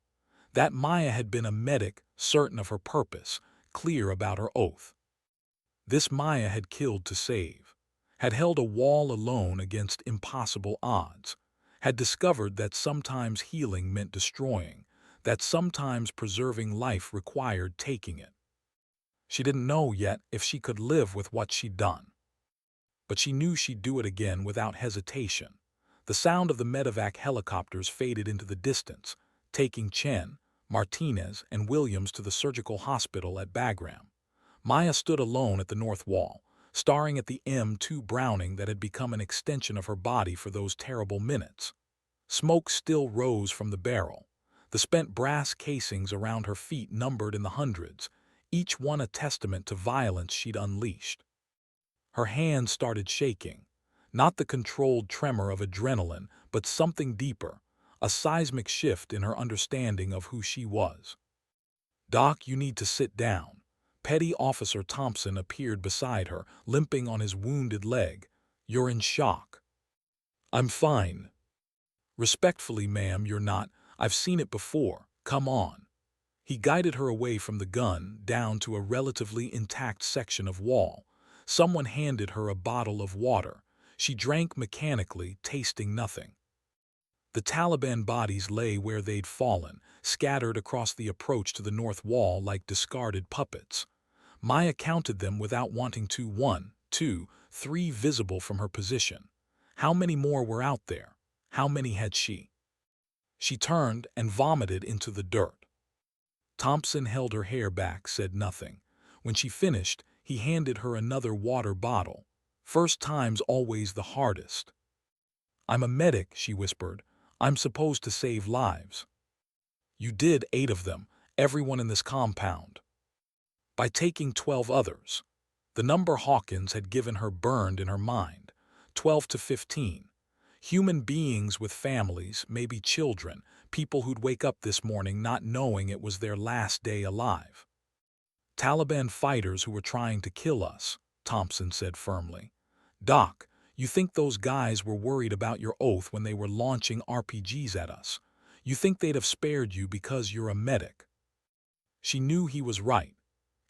That Maya had been a medic, certain of her purpose, clear about her oath. This Maya had killed to save, had held a wall alone against impossible odds, had discovered that sometimes healing meant destroying, that sometimes preserving life required taking it. She didn't know yet if she could live with what she'd done. But she knew she'd do it again without hesitation. The sound of the medevac helicopters faded into the distance, taking Chen, Martinez, and Williams to the surgical hospital at Bagram. Maya stood alone at the north wall, staring at the M2 Browning that had become an extension of her body for those terrible minutes. Smoke still rose from the barrel. The spent brass casings around her feet numbered in the hundreds, each one a testament to violence she'd unleashed. Her hands started shaking. Not the controlled tremor of adrenaline, but something deeper, a seismic shift in her understanding of who she was. Doc, you need to sit down. Petty Officer Thompson appeared beside her, limping on his wounded leg. You're in shock. I'm fine. Respectfully, ma'am, you're not. I've seen it before. Come on. He guided her away from the gun, down to a relatively intact section of wall. Someone handed her a bottle of water. She drank mechanically, tasting nothing. The Taliban bodies lay where they'd fallen, scattered across the approach to the north wall like discarded puppets. Maya counted them without wanting to. 1, 2, 3 visible from her position. How many more were out there? How many had she? She turned and vomited into the dirt. Thompson held her hair back, said nothing. When she finished, he handed her another water bottle. First time's always the hardest. "I'm a medic," she whispered. "I'm supposed to save lives." "You did 8 of them, everyone in this compound." By taking 12 others. The number Hawkins had given her burned in her mind. 12 to 15. Human beings with families, maybe children, people who'd wake up this morning not knowing it was their last day alive. "Taliban fighters who were trying to kill us," Thompson said firmly. "Doc, you think those guys were worried about your oath when they were launching RPGs at us? You think they'd have spared you because you're a medic?" She knew he was right.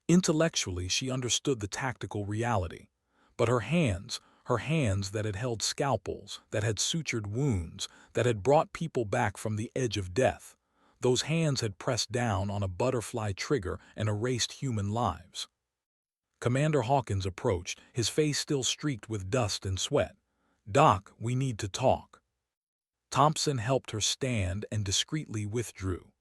Intellectually, she understood the tactical reality. But her hands that had held scalpels, that had sutured wounds, that had brought people back from the edge of death, those hands had pressed down on a butterfly trigger and erased human lives. Commander Hawkins approached, his face still streaked with dust and sweat. "Doc, we need to talk." Thompson helped her stand and discreetly withdrew.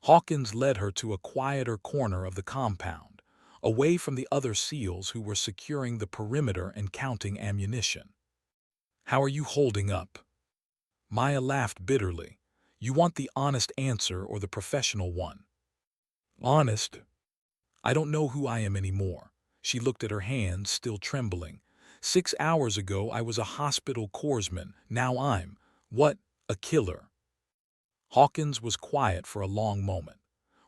Hawkins led her to a quieter corner of the compound, away from the other SEALs who were securing the perimeter and counting ammunition. "How are you holding up?" Maya laughed bitterly. "You want the honest answer or the professional one?" "Honest. I don't know who I am anymore." She looked at her hands, still trembling. 6 hours ago I was a hospital corpsman, now I'm, what, a killer." Hawkins was quiet for a long moment.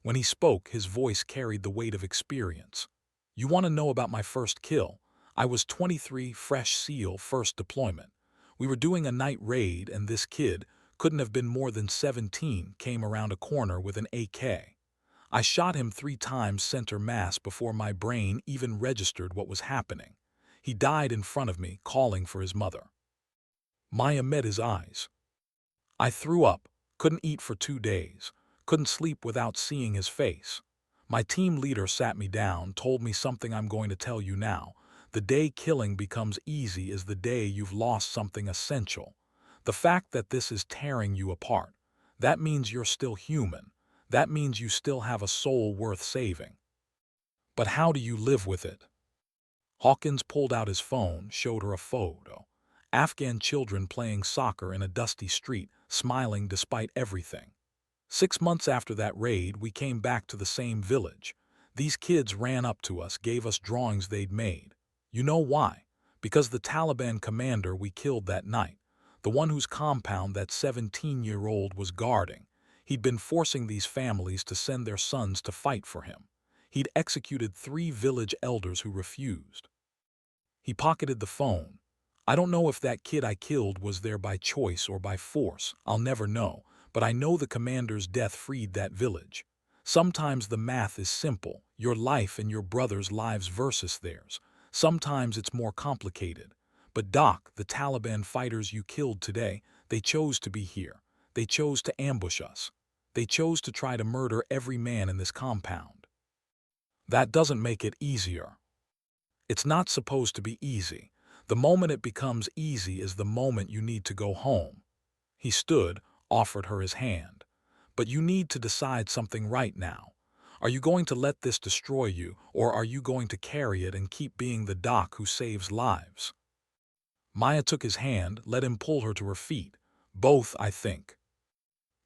When he spoke, his voice carried the weight of experience. "You want to know about my first kill? I was 23, fresh SEAL, first deployment. We were doing a night raid and this kid, couldn't have been more than 17, came around a corner with an AK. I shot him 3 times center mass before my brain even registered what was happening. He died in front of me, calling for his mother." Maya met his eyes. "I threw up, couldn't eat for 2 days, couldn't sleep without seeing his face. My team leader sat me down, told me something I'm going to tell you now. The day killing becomes easy is the day you've lost something essential. The fact that this is tearing you apart, that means you're still human. That means you still have a soul worth saving. But how do you live with it?" Hawkins pulled out his phone, showed her a photo. Afghan children playing soccer in a dusty street, smiling despite everything. 6 months after that raid, we came back to the same village. These kids ran up to us, gave us drawings they'd made. You know why? Because the Taliban commander we killed that night, the one whose compound that 17-year-old was guarding, he'd been forcing these families to send their sons to fight for him. He'd executed 3 village elders who refused. He pocketed the phone. "I don't know if that kid I killed was there by choice or by force. I'll never know. But I know the commander's death freed that village. Sometimes the math is simple, your life and your brother's lives versus theirs. Sometimes it's more complicated. But Doc, the Taliban fighters you killed today, they chose to be here. They chose to ambush us. They chose to try to murder every man in this compound. That doesn't make it easier. It's not supposed to be easy. The moment it becomes easy is the moment you need to go home." He stood, offered her his hand. "But you need to decide something right now. Are you going to let this destroy you, or are you going to carry it and keep being the doc who saves lives?" Maya took his hand, let him pull her to her feet. "Both, I think."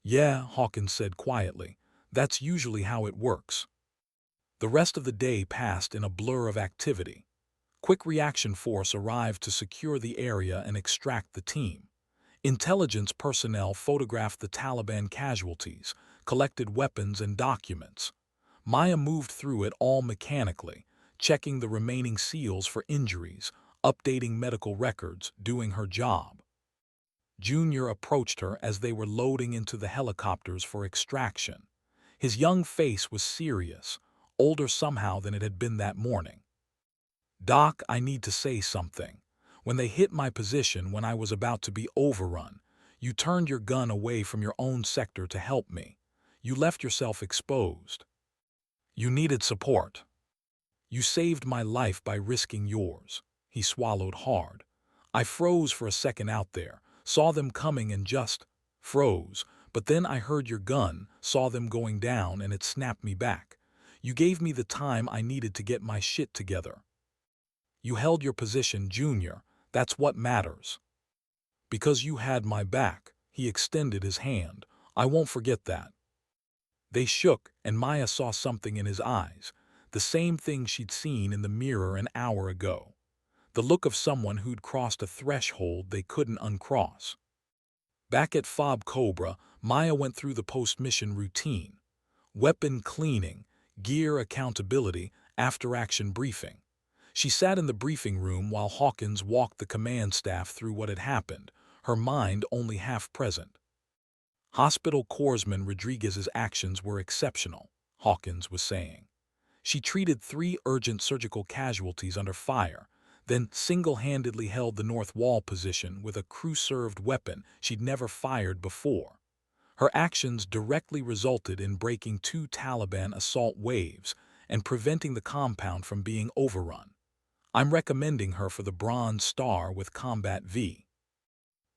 "Yeah," Hawkins said quietly. "That's usually how it works." The rest of the day passed in a blur of activity. Quick Reaction Force arrived to secure the area and extract the team. Intelligence personnel photographed the Taliban casualties, collected weapons and documents. Maya moved through it all mechanically, checking the remaining SEALs for injuries, updating medical records, doing her job. Junior approached her as they were loading into the helicopters for extraction. His young face was serious, older somehow than it had been that morning. "Doc, I need to say something. When they hit my position when I was about to be overrun, You turned your gun away from your own sector to help me. You left yourself exposed. You needed support. You saved my life by risking yours." He swallowed hard. I froze for a second out there, saw them coming and just froze. But then I heard your gun, saw them going down, and it snapped me back. You gave me the time I needed to get my shit together. You held your position, Junior. That's what matters. Because you had my back. He extended his hand. I won't forget that. They shook, and Maya saw something in his eyes, the same thing she'd seen in the mirror an hour ago. The look of someone who'd crossed a threshold they couldn't uncross. Back at Fob Cobra, Maya went through the post-mission routine. Weapon cleaning, gear accountability, after-action briefing. She sat in the briefing room while Hawkins walked the command staff through what had happened, her mind only half present. Hospital Corpsman Rodriguez's actions were exceptional, Hawkins was saying. She treated 3 urgent surgical casualties under fire, then single-handedly held the north wall position with a crew-served weapon she'd never fired before. Her actions directly resulted in breaking 2 Taliban assault waves and preventing the compound from being overrun. I'm recommending her for the Bronze Star with Combat V.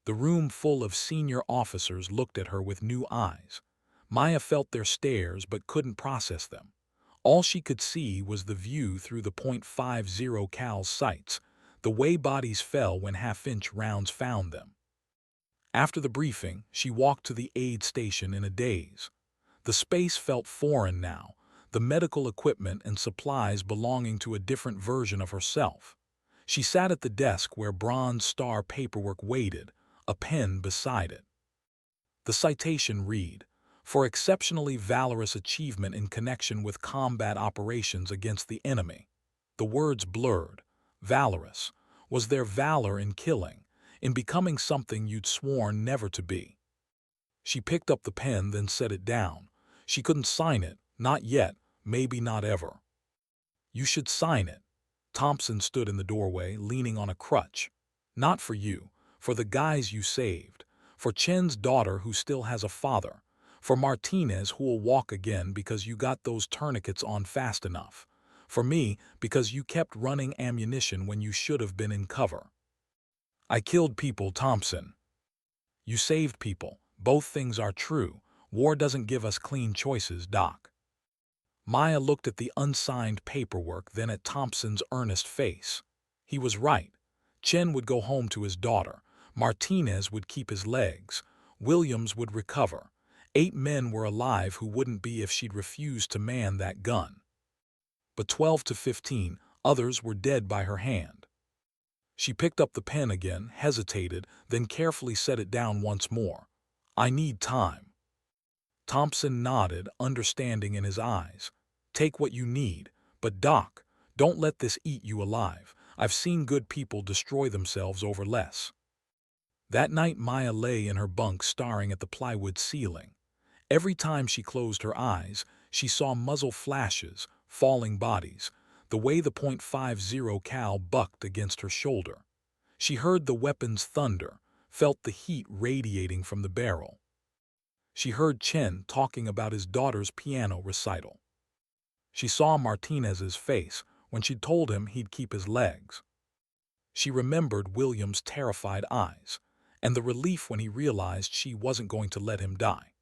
The room full of senior officers looked at her with new eyes. Maya felt their stares but couldn't process them. All she could see was the view through the .50 cal's sights, the way bodies fell when half-inch rounds found them. After the briefing, she walked to the aid station in a daze. The space felt foreign now, the medical equipment and supplies belonging to a different version of herself. She sat at the desk where Bronze Star paperwork waited, a pen beside it. The citation read, "For exceptionally valorous achievement in connection with combat operations against the enemy." The words blurred. Valorous. Was there valor in killing, in becoming something you'd sworn never to be? She picked up the pen, then set it down. She couldn't sign it, not yet, maybe not ever. "You should sign it." Thompson stood in the doorway, leaning on a crutch. "Not for you, for the guys you saved, for Chen's daughter who still has a father, for Martinez who'll walk again because you got those tourniquets on fast enough, for me because you kept running ammunition when you should have been in cover." "I killed people, Thompson." "You saved people. Both things are true. War doesn't give us clean choices, Doc." Maya looked at the unsigned paperwork, then at Thompson's earnest face. He was right. Chen would go home to his daughter. Martinez would keep his legs. Williams would recover. 8 men were alive who wouldn't be if she'd refused to man that gun. But 12 to 15, others were dead by her hand. She picked up the pen again, hesitated, then carefully set it down once more. "I need time." Thompson nodded, understanding in his eyes. "Take what you need, but Doc, don't let this eat you alive. I've seen good people destroy themselves over less." That night Maya lay in her bunk staring at the plywood ceiling. Every time she closed her eyes, she saw muzzle flashes, falling bodies, the way the .50 cal bucked against her shoulder. She heard the weapon's thunder, felt the heat radiating from the barrel. She heard Chen talking about his daughter's piano recital. She saw Martinez's face when she'd told him he'd keep his legs. She remembered William's terrified eyes, and the relief when he realized she wasn't going to let him die.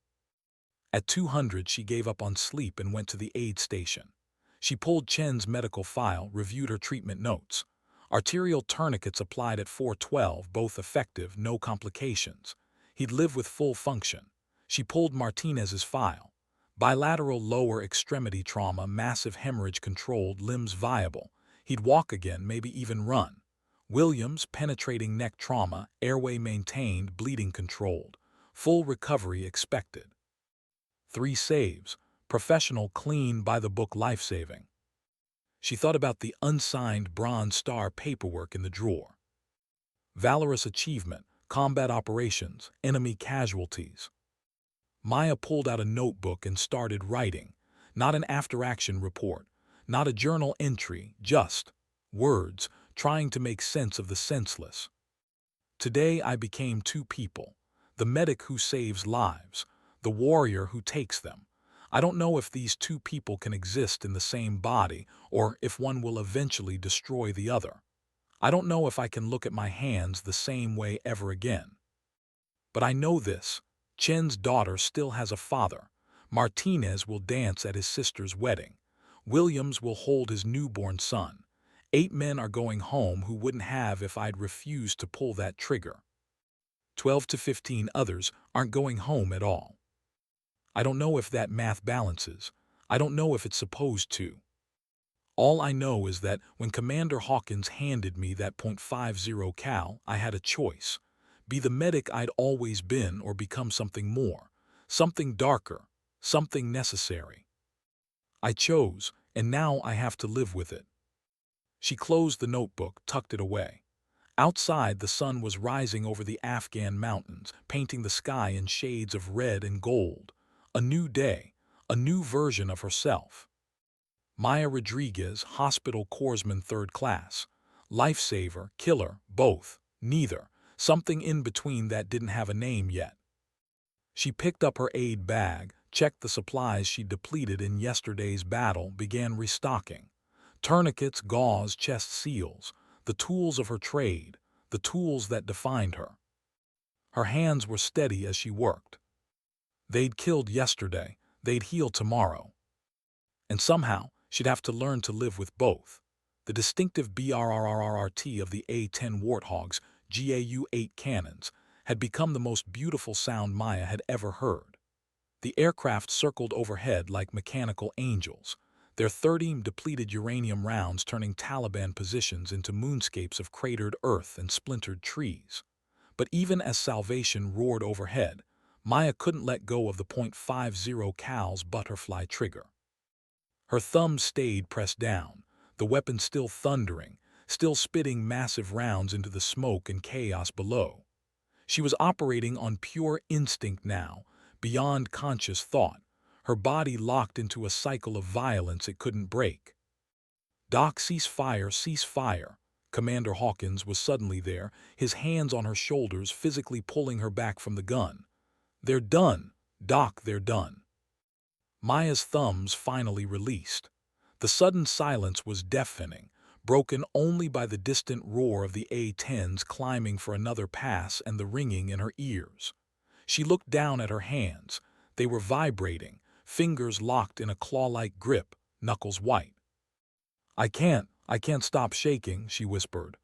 At 200, she gave up on sleep and went to the aid station. She pulled Chen's medical file, reviewed her treatment notes. Arterial tourniquets applied at 412, both effective, no complications. He'd live with full function. She pulled Martinez's file. Bilateral lower extremity trauma, massive hemorrhage controlled, limbs viable. He'd walk again, maybe even run. Williams, penetrating neck trauma, airway maintained, bleeding controlled. Full recovery expected. 3 saves, professional, clean, by-the-book, life-saving. She thought about the unsigned Bronze Star paperwork in the drawer. Valorous achievement, combat operations, enemy casualties. Maya pulled out a notebook and started writing. Not an after-action report, not a journal entry, just words, trying to make sense of the senseless. "Today I became 2 people. The medic who saves lives, the warrior who takes them. I don't know if these two people can exist in the same body or if one will eventually destroy the other. I don't know if I can look at my hands the same way ever again. But I know this. Chen's daughter still has a father. Martinez will dance at his sister's wedding. Williams will hold his newborn son. 8 men are going home who wouldn't have if I'd refused to pull that trigger. 12 to 15 others aren't going home at all. I don't know if that math balances. I don't know if it's supposed to. All I know is that when Commander Hawkins handed me that .50 cal, I had a choice. Be the medic I'd always been or become something more, something darker, something necessary. I chose, and now I have to live with it. She closed the notebook, tucked it away. Outside, the sun was rising over the Afghan mountains, painting the sky in shades of red and gold. A new day, a new version of herself. Maya Rodriguez, hospital corpsman 3rd class. Lifesaver, killer, both, neither. Something in between that didn't have a name yet. She picked up her aid bag, checked the supplies she'd depleted in yesterday's battle, began restocking. Tourniquets, gauze, chest seals, the tools of her trade, the tools that defined her. Her hands were steady as she worked. They'd killed yesterday, they'd heal tomorrow. And somehow, she'd have to learn to live with both. The distinctive BRRRRT of the A-10 Warthogs, GAU-8 cannons, had become the most beautiful sound Maya had ever heard. The aircraft circled overhead like mechanical angels, their 30 depleted uranium rounds turning Taliban positions into moonscapes of cratered earth and splintered trees. But even as salvation roared overhead, Maya couldn't let go of the .50 cal's butterfly trigger. Her thumb stayed pressed down, the weapon still thundering, still spitting massive rounds into the smoke and chaos below. She was operating on pure instinct now, beyond conscious thought, her body locked into a cycle of violence it couldn't break. "Doc, cease fire, cease fire." Commander Hawkins was suddenly there, his hands on her shoulders, physically pulling her back from the gun. "They're done, Doc, they're done." Maya's thumbs finally released. The sudden silence was deafening, broken only by the distant roar of the A-10s climbing for another pass and the ringing in her ears. She looked down at her hands. They were vibrating, fingers locked in a claw-like grip, knuckles white. I can't stop shaking," she whispered.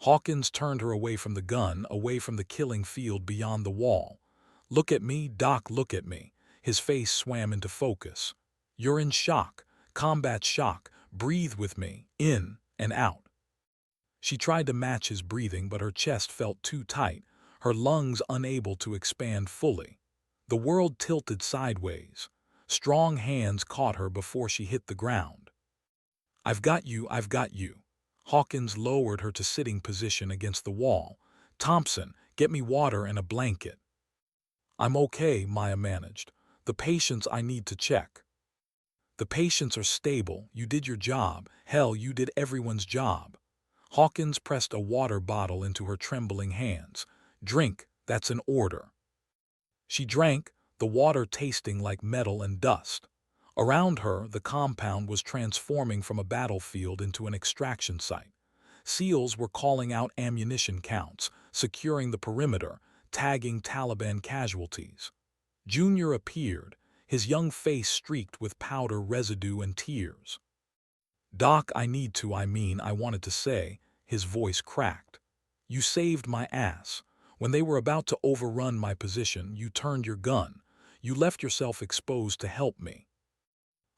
Hawkins turned her away from the gun, away from the killing field beyond the wall. "Look at me, Doc, look at me." His face swam into focus. "You're in shock, combat shock. Breathe with me, in and out." She tried to match his breathing, but her chest felt too tight, her lungs unable to expand fully. The world tilted sideways. Strong hands caught her before she hit the ground. I've got you, I've got you." Hawkins lowered her to sitting position against the wall. "Thompson, get me water and a blanket." "I'm okay," Maya managed. "The patients I need to check." "The patients are stable. You did your job. Hell, you did everyone's job." Hawkins pressed a water bottle into her trembling hands. "Drink, that's an order." She drank, the water tasting like metal and dust. Around her, the compound was transforming from a battlefield into an extraction site. SEALs were calling out ammunition counts, securing the perimeter, tagging Taliban casualties. Junior appeared, his young face streaked with powder residue and tears. "Doc, I wanted to say," his voice cracked. "You saved my ass. When they were about to overrun my position, you turned your gun. You left yourself exposed to help me."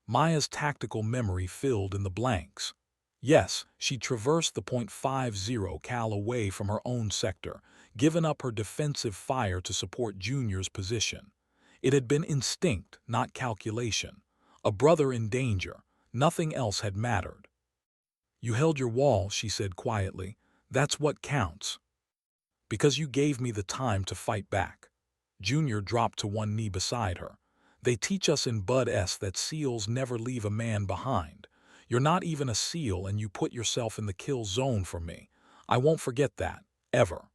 Maya's tactical memory filled in the blanks. Yes, she'd traversed the .50 cal away from her own sector, given up her defensive fire to support Junior's position. It had been instinct, not calculation. A brother in danger, nothing else had mattered. "You held your wall," she said quietly. "That's what counts. Because you gave me the time to fight back." Junior dropped to one knee beside her. "They teach us in Bud S that SEALs never leave a man behind. You're not even a SEAL and you put yourself in the kill zone for me. I won't forget that, ever."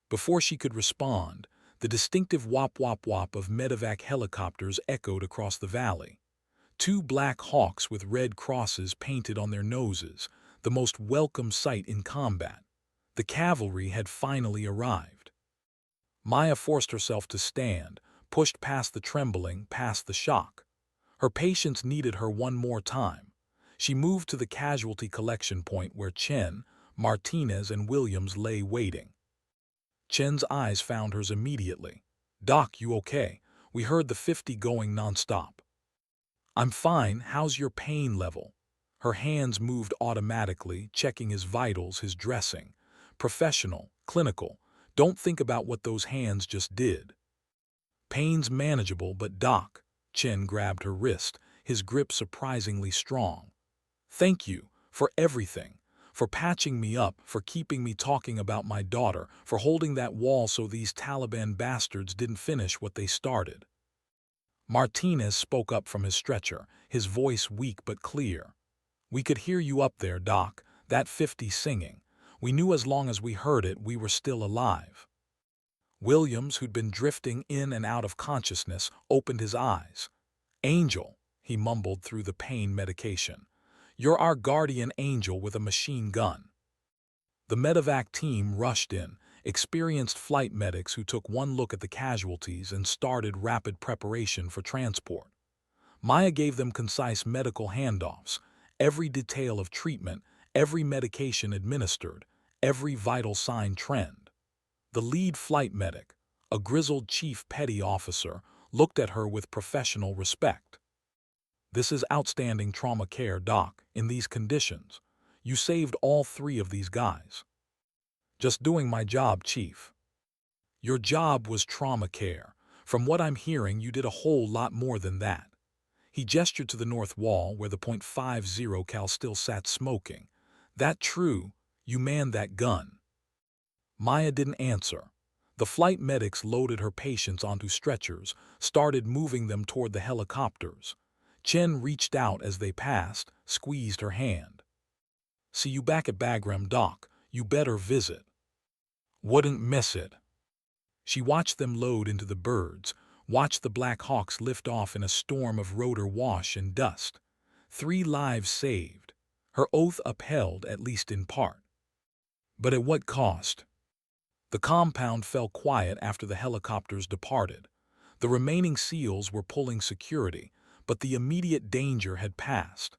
Before she could respond, The distinctive wop-wop-wop of medevac helicopters echoed across the valley. Two black hawks with red crosses painted on their noses, the most welcome sight in combat. The cavalry had finally arrived. Maya forced herself to stand, pushed past the trembling, past the shock. Her patience needed her one more time. She moved to the casualty collection point where Chen, Martinez, and Williams lay waiting. Chen's eyes found hers immediately. "Doc, you okay? We heard the 50 going nonstop." "I'm fine. How's your pain level?" Her hands moved automatically, checking his vitals, his dressing. Professional, clinical. Don't think about what those hands just did. "Pain's manageable, but Doc." Chen grabbed her wrist, his grip surprisingly strong. "Thank you for everything. For patching me up, for keeping me talking about my daughter, for holding that wall so these Taliban bastards didn't finish what they started." Martinez spoke up from his stretcher, his voice weak but clear. "We could hear you up there, Doc, that 50 singing. We knew as long as we heard it, we were still alive." Williams, who'd been drifting in and out of consciousness, opened his eyes. "Angel," he mumbled through the pain medication. "You're our guardian angel with a machine gun." The medevac team rushed in, experienced flight medics who took one look at the casualties and started rapid preparation for transport. Maya gave them concise medical handoffs, every detail of treatment, every medication administered, every vital sign trend. The lead flight medic, a grizzled chief petty officer, looked at her with professional respect. "This is outstanding trauma care, Doc, in these conditions. You saved all 3 of these guys." "Just doing my job, Chief." "Your job was trauma care. From what I'm hearing, you did a whole lot more than that." He gestured to the north wall where the .50 cal still sat smoking. "That true? You manned that gun?" Maya didn't answer. The flight medics loaded her patients onto stretchers, started moving them toward the helicopters. Chen reached out as they passed, squeezed her hand. "See you back at Bagram, Doc. You better visit." "Wouldn't miss it." She watched them load into the birds, watched the Black Hawks lift off in a storm of rotor wash and dust. 3 lives saved. Her oath upheld, at least in part. But at what cost? The compound fell quiet after the helicopters departed. The remaining SEALs were pulling security, but the immediate danger had passed.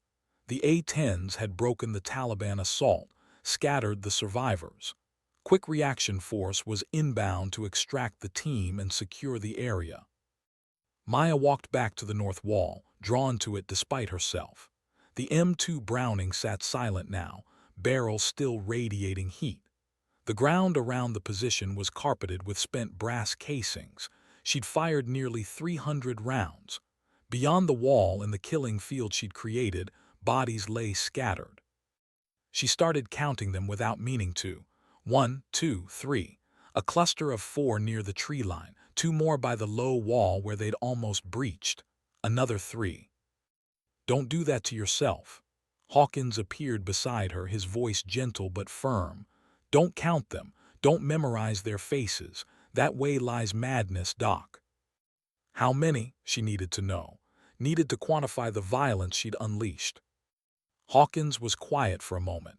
The A-10s had broken the Taliban assault, scattered the survivors. Quick Reaction Force was inbound to extract the team and secure the area. Maya walked back to the north wall, drawn to it despite herself. The M2 Browning sat silent now, barrel still radiating heat. The ground around the position was carpeted with spent brass casings. She'd fired nearly 300 rounds. Beyond the wall in the killing field she'd created, bodies lay scattered. She started counting them without meaning to. 1, 2, 3. A cluster of 4 near the tree line, 2 more by the low wall where they'd almost breached. Another 3. "Don't do that to yourself." Hawkins appeared beside her, his voice gentle but firm. "Don't count them. Don't memorize their faces. That way lies madness, Doc." How many, she needed to know. Needed to quantify the violence she'd unleashed. Hawkins was quiet for a moment.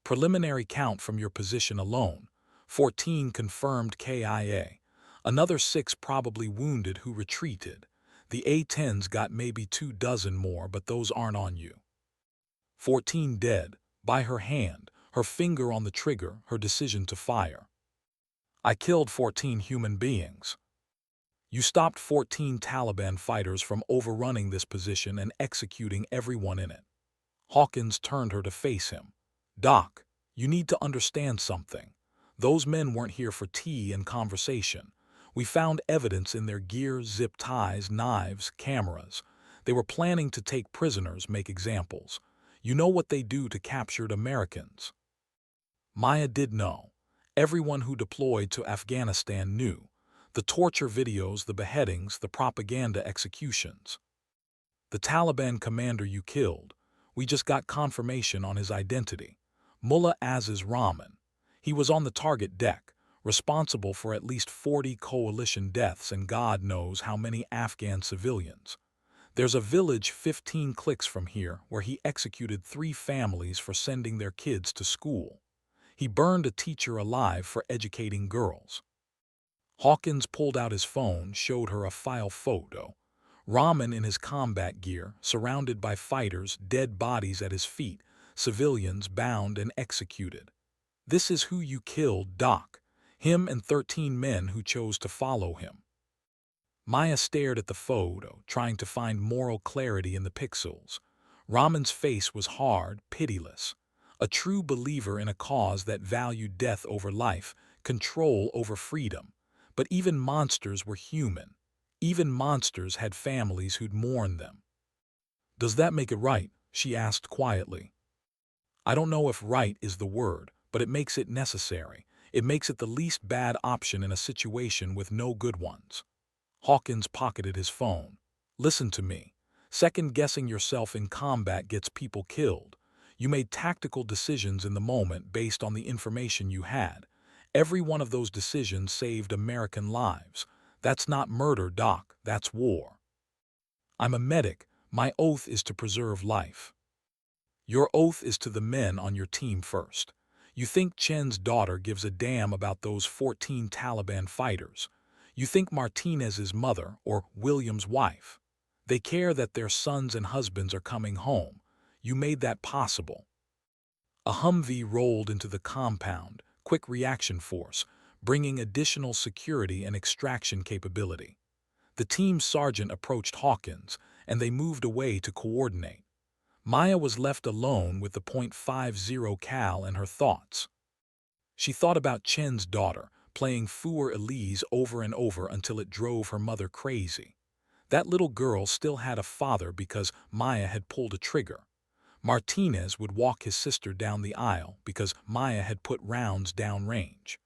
"Preliminary count from your position alone. 14 confirmed KIA. Another 6 probably wounded who retreated. The A-10s got maybe 24 more, but those aren't on you. 14 dead, by her hand, her finger on the trigger, her decision to fire. I killed 14 human beings. You stopped 14 Taliban fighters from overrunning this position and executing everyone in it." Hawkins turned her to face him. "Doc, you need to understand something. Those men weren't here for tea and conversation. We found evidence in their gear, zip ties, knives, cameras. They were planning to take prisoners, make examples. You know what they do to captured Americans." Maya did know. Everyone who deployed to Afghanistan knew. The torture videos, the beheadings, the propaganda executions. "The Taliban commander you killed, we just got confirmation on his identity. Mullah Aziz Rahman. He was on the target deck, responsible for at least 40 coalition deaths and God knows how many Afghan civilians. There's a village 15 clicks from here where he executed 3 families for sending their kids to school. He burned a teacher alive for educating girls. Hawkins pulled out his phone, showed her a file photo. Rahman in his combat gear, surrounded by fighters, dead bodies at his feet, civilians bound and executed. This is who you killed, Doc. Him and 13 men who chose to follow him. Maya stared at the photo, trying to find moral clarity in the pixels. Rahman's face was hard, pitiless. A true believer in a cause that valued death over life, control over freedom. But even monsters were human. Even monsters had families who'd mourn them. "Does that make it right?" she asked quietly. "I don't know if right is the word, but it makes it necessary. It makes it the least bad option in a situation with no good ones." Hawkins pocketed his phone. "Listen to me. Second-guessing yourself in combat gets people killed. You made tactical decisions in the moment based on the information you had. Every one of those decisions saved American lives. That's not murder, Doc. That's war. I'm a medic. My oath is to preserve life. Your oath is to the men on your team first. You think Chen's daughter gives a damn about those 14 Taliban fighters. You think Martinez's mother or William's wife. They care that their sons and husbands are coming home. You made that possible." A Humvee rolled into the compound, quick reaction force, bringing additional security and extraction capability. The team sergeant approached Hawkins, and they moved away to coordinate. Maya was left alone with the .50 cal and her thoughts. She thought about Chen's daughter, playing Fur Elise over and over until it drove her mother crazy. That little girl still had a father because Maya had pulled a trigger. Martinez would walk his sister down the aisle because Maya had put rounds downrange.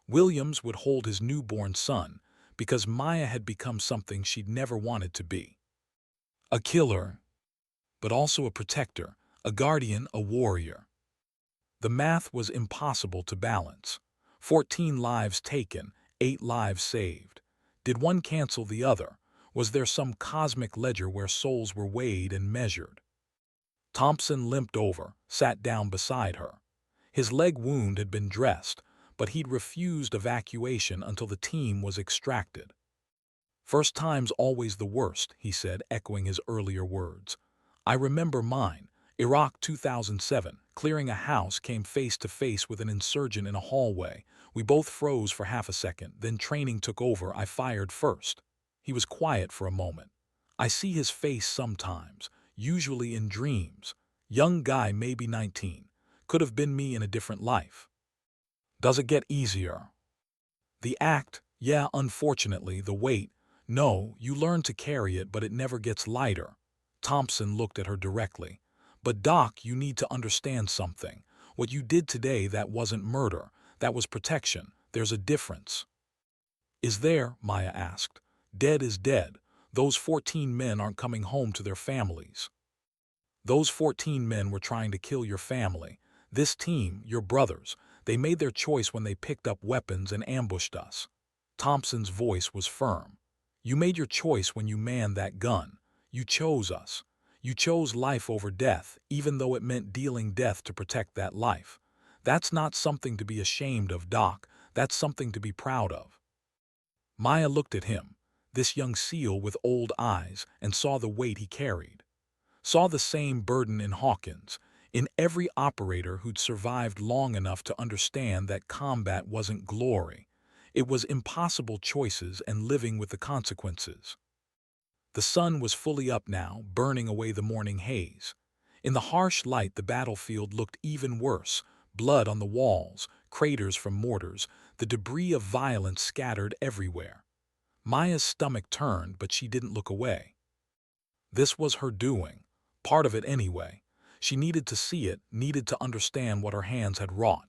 Williams would hold his newborn son because Maya had become something she'd never wanted to be. A killer, but also a protector, a guardian, a warrior. The math was impossible to balance. 14 lives taken, 8 lives saved. Did one cancel the other? Was there some cosmic ledger where souls were weighed and measured? Thompson limped over, sat down beside her. His leg wound had been dressed, but he'd refused evacuation until the team was extracted. "First time's always the worst," he said, echoing his earlier words. "I remember mine. Iraq 2007, clearing a house, came face to face with an insurgent in a hallway. We both froze for half a second, then training took over. I fired first." He was quiet for a moment. "I see his face sometimes, usually in dreams. Young guy, maybe 19. Could have been me in a different life." "Does it get easier?" "The act, yeah, unfortunately, the weight. No, you learn to carry it, but it never gets lighter." Thompson looked at her directly. "But Doc, you need to understand something. What you did today, that wasn't murder. That was protection. There's a difference." "Is there?" Maya asked. "Dead is dead. Those 14 men aren't coming home to their families. Those 14 men were trying to kill your family. This team, your brothers, they made their choice when they picked up weapons and ambushed us." Thompson's voice was firm. "You made your choice when you manned that gun. You chose us. You chose life over death, even though it meant dealing death to protect that life. That's not something to be ashamed of, Doc. That's something to be proud of." Maya looked at him, this young SEAL with old eyes, and saw the weight he carried. Saw the same burden in Hawkins, in every operator who'd survived long enough to understand that combat wasn't glory. It was impossible choices and living with the consequences. The sun was fully up now, burning away the morning haze. In the harsh light, the battlefield looked even worse. Blood on the walls, craters from mortars, the debris of violence scattered everywhere. Maya's stomach turned, but she didn't look away. This was her doing. Part of it anyway. She needed to see it, needed to understand what her hands had wrought.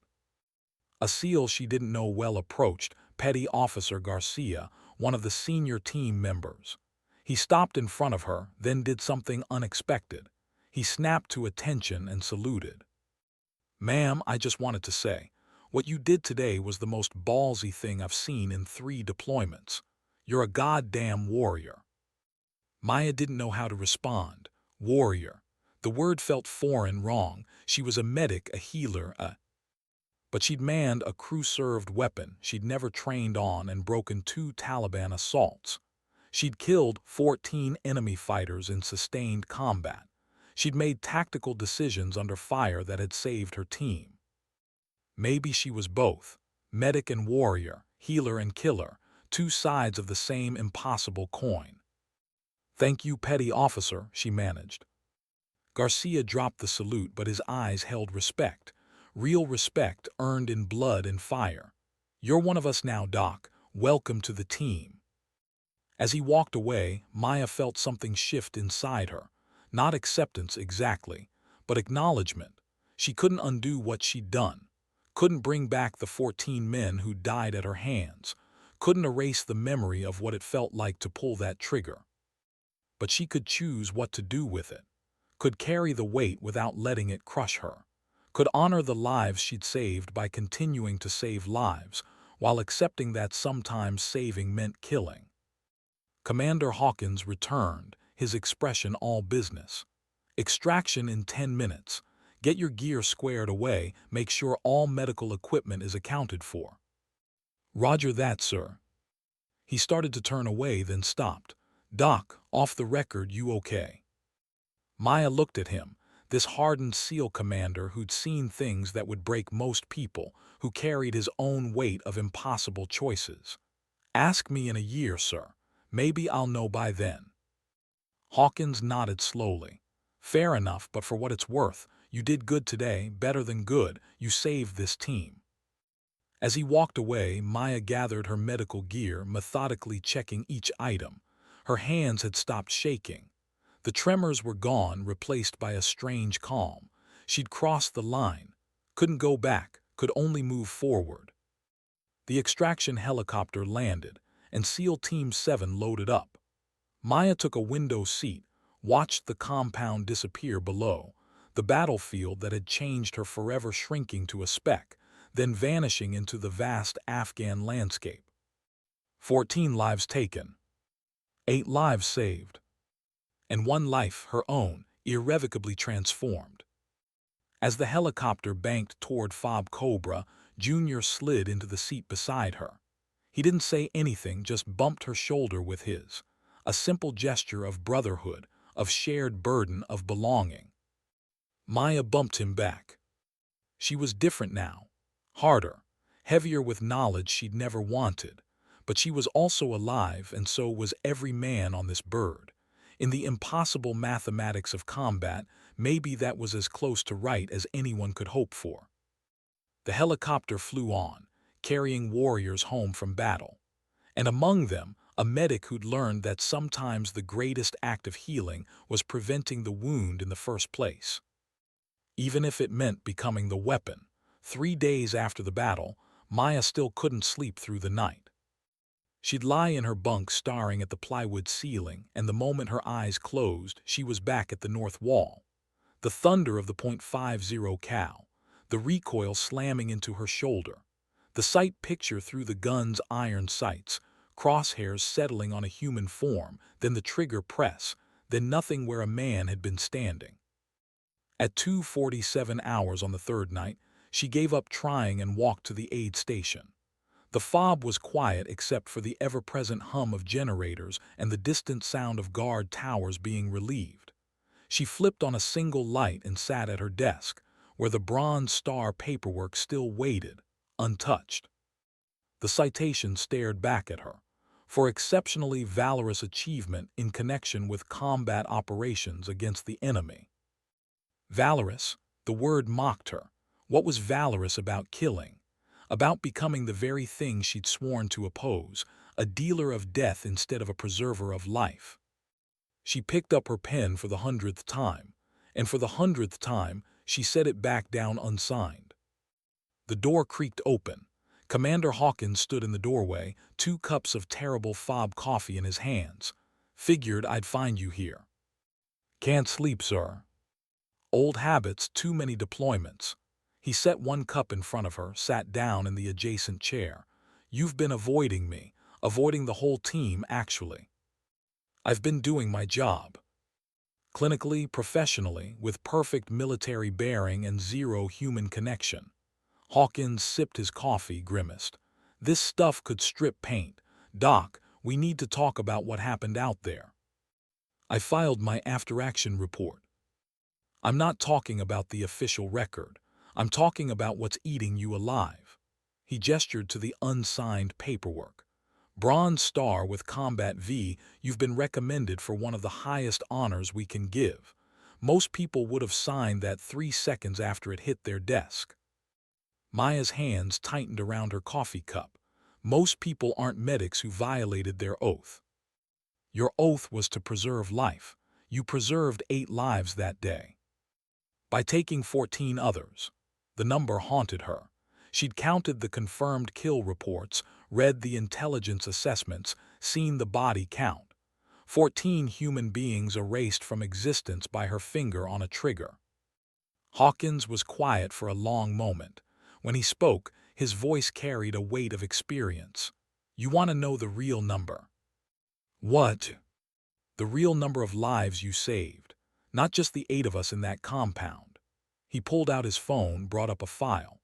A SEAL she didn't know well approached, Petty Officer Garcia, one of the senior team members. He stopped in front of her, then did something unexpected. He snapped to attention and saluted. "Ma'am, I just wanted to say, What you did today was the most ballsy thing I've seen in 3 deployments. You're a goddamn warrior." Maya didn't know how to respond. Warrior. The word felt foreign, wrong. She was a medic, a healer, but she'd manned a crew-served weapon she'd never trained on and broken 2 Taliban assaults. She'd killed 14 enemy fighters in sustained combat. She'd made tactical decisions under fire that had saved her team. Maybe she was both, medic and warrior, healer and killer, 2 sides of the same impossible coin. "Thank you, petty officer," she managed. Garcia dropped the salute, but his eyes held respect. Real respect earned in blood and fire. "You're one of us now, Doc. Welcome to the team." As he walked away, Maya felt something shift inside her. Not acceptance exactly, but acknowledgement. She couldn't undo what she'd done. Couldn't bring back the 14 men who died at her hands. Couldn't erase the memory of what it felt like to pull that trigger. But she could choose what to do with it. Could carry the weight without letting it crush her. Could honor the lives she'd saved by continuing to save lives, while accepting that sometimes saving meant killing. Commander Hawkins returned, his expression all business. "Extraction in 10 minutes. Get your gear squared away, make sure all medical equipment is accounted for." "Roger that, sir." He started to turn away, then stopped. "Doc, off the record, you okay?" Maya looked at him, this hardened SEAL commander who'd seen things that would break most people, who carried his own weight of impossible choices. "Ask me in a year, sir. Maybe I'll know by then." Hawkins nodded slowly. "Fair enough, but for what it's worth, you did good today, better than good. You saved this team." As he walked away, Maya gathered her medical gear, methodically checking each item. Her hands had stopped shaking. The tremors were gone, replaced by a strange calm. She'd crossed the line. Couldn't go back, could only move forward. The extraction helicopter landed, and SEAL Team 7 loaded up. Maya took a window seat, watched the compound disappear below, the battlefield that had changed her forever shrinking to a speck, then vanishing into the vast Afghan landscape. 14 lives taken. 8 lives saved. And 1 life, her own, irrevocably transformed. As the helicopter banked toward FOB Cobra, Junior slid into the seat beside her. He didn't say anything, just bumped her shoulder with his. A simple gesture of brotherhood, of shared burden, of belonging. Maya bumped him back. She was different now. Harder, heavier with knowledge she'd never wanted. But she was also alive, and so was every man on this bird. In the impossible mathematics of combat, maybe that was as close to right as anyone could hope for. The helicopter flew on, carrying warriors home from battle. And among them, a medic who'd learned that sometimes the greatest act of healing was preventing the wound in the first place. Even if it meant becoming the weapon. 3 days after the battle, Maya still couldn't sleep through the night. She'd lie in her bunk staring at the plywood ceiling, and the moment her eyes closed, she was back at the north wall. The thunder of the .50 cal, the recoil slamming into her shoulder, the sight picture through the gun's iron sights, crosshairs settling on a human form, then the trigger press, then nothing where a man had been standing. At 2:47 hours on the 3rd night, she gave up trying and walked to the aid station. The FOB was quiet except for the ever-present hum of generators and the distant sound of guard towers being relieved. She flipped on a single light and sat at her desk, where the Bronze Star paperwork still waited, untouched. The citation stared back at her, for exceptionally valorous achievement in connection with combat operations against the enemy. Valorous, the word mocked her. What was valorous about killing? About becoming the very thing she'd sworn to oppose, a dealer of death instead of a preserver of life. She picked up her pen for the 100th time, and for the 100th time, she set it back down unsigned. The door creaked open. Commander Hawkins stood in the doorway, 2 cups of terrible FOB coffee in his hands. "Figured I'd find you here." "Can't sleep, sir." "Old habits, too many deployments." He set one cup in front of her, sat down in the adjacent chair. You've been avoiding me, avoiding the whole team, actually. I've been doing my job. Clinically, professionally, with perfect military bearing and zero human connection. Hawkins sipped his coffee, grimaced. This stuff could strip paint. Doc, we need to talk about what happened out there. I filed my after-action report. I'm not talking about the official record. I'm talking about what's eating you alive. He gestured to the unsigned paperwork. Bronze Star with Combat V, you've been recommended for one of the highest honors we can give. Most people would have signed that 3 seconds after it hit their desk. Maya's hands tightened around her coffee cup. Most people aren't medics who violated their oath. Your oath was to preserve life. You preserved 8 lives that day. By taking 14 others. The number haunted her. She'd counted the confirmed kill reports, read the intelligence assessments, seen the body count. 14 human beings erased from existence by her finger on a trigger. Hawkins was quiet for a long moment. When he spoke, his voice carried a weight of experience. You want to know the real number? What? The real number of lives you saved. Not just the 8 of us in that compound. He pulled out his phone, brought up a file.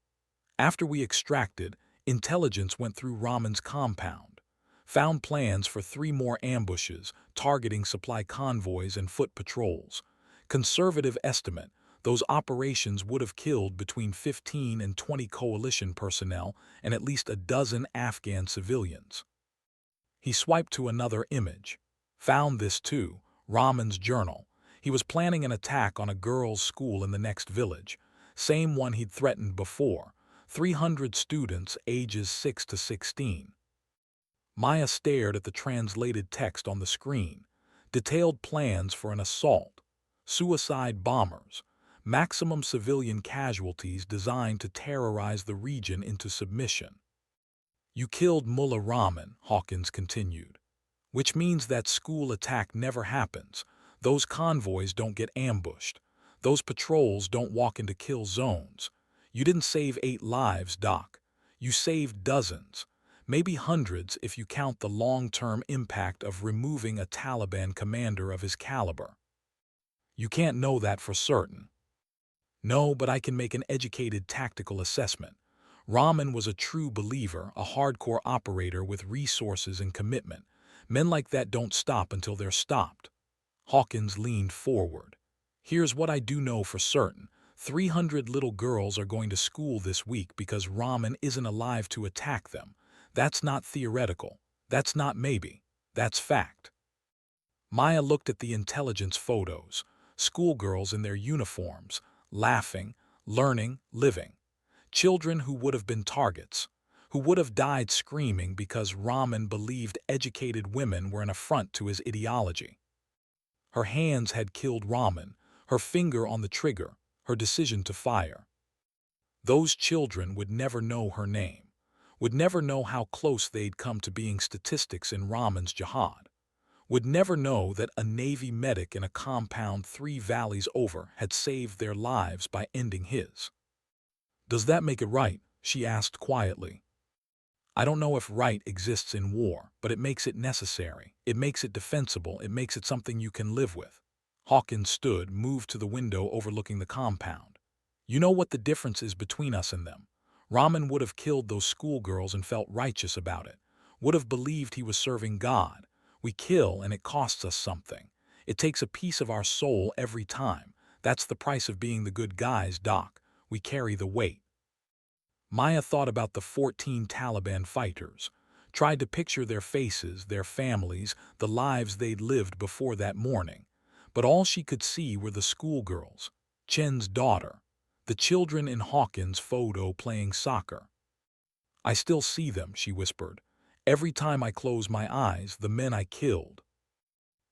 After we extracted, intelligence went through Raman's compound. Found plans for 3 more ambushes, targeting supply convoys and foot patrols. Conservative estimate, those operations would have killed between 15 and 20 coalition personnel and at least a dozen Afghan civilians. He swiped to another image. Found this too, Raman's journal. He was planning an attack on a girls' school in the next village. Same one he'd threatened before. 300 students ages 6 to 16. Maya stared at the translated text on the screen. Detailed plans for an assault. Suicide bombers. Maximum civilian casualties designed to terrorize the region into submission. You killed Mullah Rahman, Hawkins continued. Which means that school attack never happens. Those convoys don't get ambushed. Those patrols don't walk into kill zones. You didn't save 8 lives, Doc. You saved dozens, maybe hundreds if you count the long-term impact of removing a Taliban commander of his caliber. You can't know that for certain. No, but I can make an educated tactical assessment. Rahman was a true believer, a hardcore operator with resources and commitment. Men like that don't stop until they're stopped. Hawkins leaned forward. Here's what I do know for certain. 300 little girls are going to school this week because Rahman isn't alive to attack them. That's not theoretical. That's not maybe. That's fact. Maya looked at the intelligence photos. Schoolgirls in their uniforms, laughing, learning, living. Children who would have been targets, who would have died screaming because Rahman believed educated women were an affront to his ideology. Her hands had killed Rahman, her finger on the trigger, her decision to fire. Those children would never know her name, would never know how close they'd come to being statistics in Rahman's jihad, would never know that a Navy medic in a compound 3 valleys over had saved their lives by ending his. Does that make it right? She asked quietly. I don't know if right exists in war, but it makes it necessary. It makes it defensible. It makes it something you can live with. Hawkins stood, moved to the window overlooking the compound. You know what the difference is between us and them. Rahman would have killed those schoolgirls and felt righteous about it. Would have believed he was serving God. We kill and it costs us something. It takes a piece of our soul every time. That's the price of being the good guys, Doc. We carry the weight. Maya thought about the 14 Taliban fighters, tried to picture their faces, their families, the lives they'd lived before that morning. But all she could see were the schoolgirls, Chen's daughter, the children in Hawkins' photo playing soccer. I still see them, she whispered. Every time I close my eyes, the men I killed.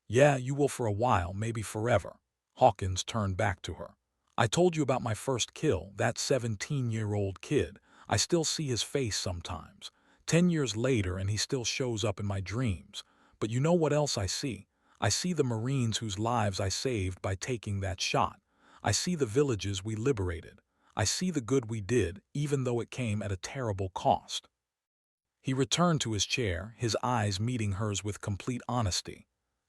Yeah, you will for a while, maybe forever. Hawkins turned back to her. I told you about my first kill, that 17-year-old kid. I still see his face sometimes. 10 years later and he still shows up in my dreams. But you know what else I see? I see the Marines whose lives I saved by taking that shot. I see the villages we liberated. I see the good we did, even though it came at a terrible cost." He returned to his chair, his eyes meeting hers with complete honesty.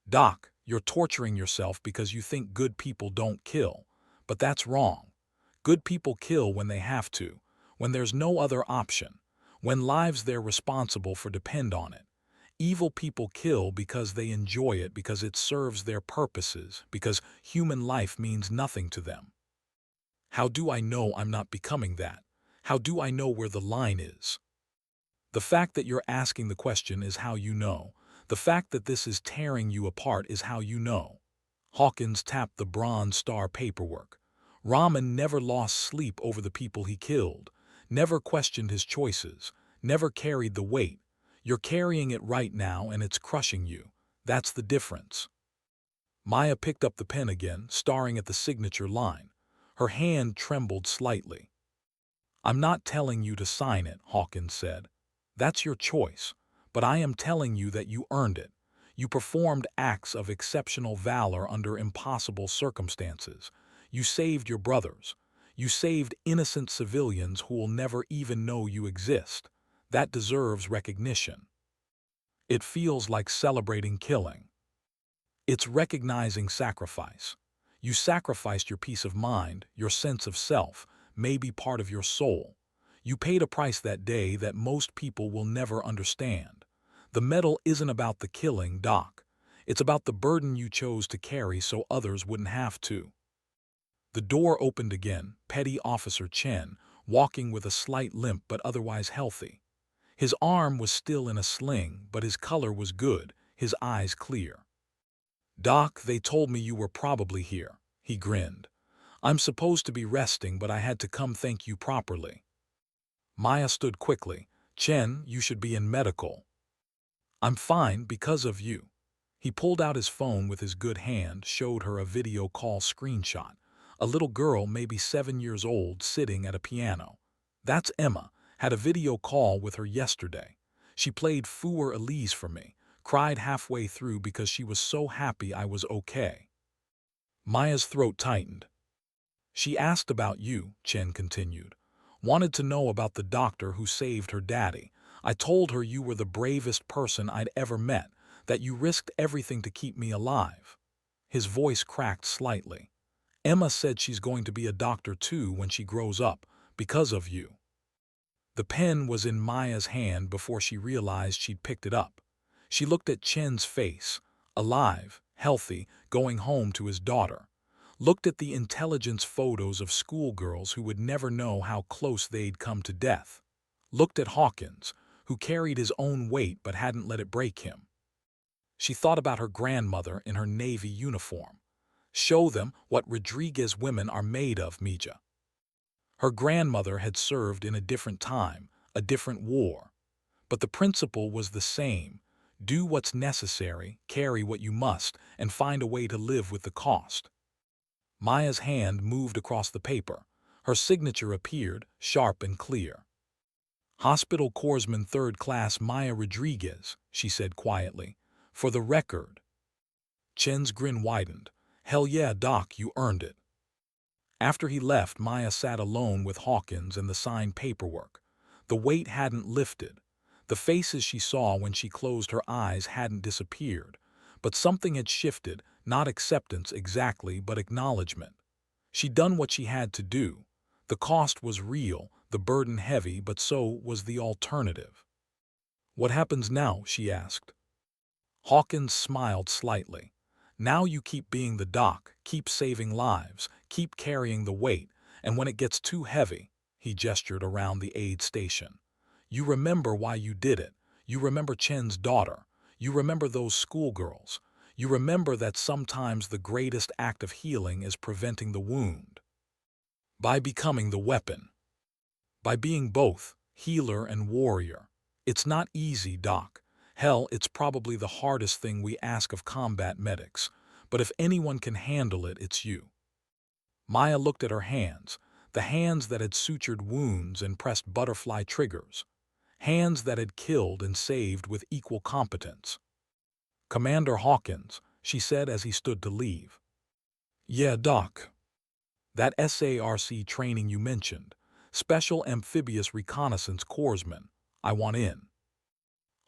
"Doc, you're torturing yourself because you think good people don't kill. But that's wrong. Good people kill when they have to, when there's no other option, when lives they're responsible for depend on it. Evil people kill because they enjoy it, because it serves their purposes, because human life means nothing to them." "How do I know I'm not becoming that? How do I know where the line is?" "The fact that you're asking the question is how you know. The fact that this is tearing you apart is how you know." Hawkins tapped the Bronze Star paperwork. "Rahman never lost sleep over the people he killed, never questioned his choices, never carried the weight. You're carrying it right now and it's crushing you. That's the difference." Maya picked up the pen again, staring at the signature line. Her hand trembled slightly. "I'm not telling you to sign it," Hawkins said. "That's your choice. But I am telling you that you earned it. You performed acts of exceptional valor under impossible circumstances. You saved your brothers. You saved innocent civilians who will never even know you exist. That deserves recognition. It feels like celebrating killing. It's recognizing sacrifice. You sacrificed your peace of mind, your sense of self, maybe part of your soul. You paid a price that day that most people will never understand. The medal isn't about the killing, Doc. It's about the burden you chose to carry so others wouldn't have to." The door opened again, Petty Officer Chen, walking with a slight limp but otherwise healthy. His arm was still in a sling, but his color was good, his eyes clear. "Doc, they told me you were probably here," he grinned. "I'm supposed to be resting, but I had to come thank you properly." Maya stood quickly. "Chen, you should be in medical." "I'm fine because of you." He pulled out his phone with his good hand, showed her a video call screenshot. A little girl, maybe 7 years old, sitting at a piano. "That's Emma. Had a video call with her yesterday. She played Für Elise for me. Cried halfway through because she was so happy I was okay." Maya's throat tightened. "She asked about you," Chen continued. "Wanted to know about the doctor who saved her daddy. I told her you were the bravest person I'd ever met, that you risked everything to keep me alive." His voice cracked slightly. "Emma said she's going to be a doctor too when she grows up, because of you." The pen was in Maya's hand before she realized she'd picked it up. She looked at Chen's face, alive, healthy, going home to his daughter. Looked at the intelligence photos of schoolgirls who would never know how close they'd come to death. Looked at Hawkins, who carried his own weight but hadn't let it break him. She thought about her grandmother in her Navy uniform. "Show them what Rodriguez women are made of, Mija." Her grandmother had served in a different time, a different war. But the principle was the same. Do what's necessary, carry what you must, and find a way to live with the cost. Maya's hand moved across the paper. Her signature appeared, sharp and clear. "Hospital Corpsman 3rd Class Maya Rodriguez," she said quietly. "For the record." Chen's grin widened. "Hell yeah, Doc, you earned it." After he left, Maya sat alone with Hawkins and the signed paperwork. The weight hadn't lifted. The faces she saw when she closed her eyes hadn't disappeared. But something had shifted, not acceptance exactly, but acknowledgement. She'd done what she had to do. The cost was real, the burden heavy, but so was the alternative. "What happens now?" she asked. Hawkins smiled slightly. "Now you keep being the doc, keep saving lives, keep carrying the weight, and when it gets too heavy," he gestured around the aid station, "you remember why you did it. You remember Chen's daughter. You remember those schoolgirls. You remember that sometimes the greatest act of healing is preventing the wound. By becoming the weapon. By being both, healer and warrior. It's not easy, Doc. Hell, it's probably the hardest thing we ask of combat medics. But if anyone can handle it, it's you." Maya looked at her hands, the hands that had sutured wounds and pressed butterfly triggers. Hands that had killed and saved with equal competence. "Commander Hawkins," she said as he stood to leave. "Yeah, Doc." That SARC training you mentioned. Special Amphibious Reconnaissance Corpsman. I want in.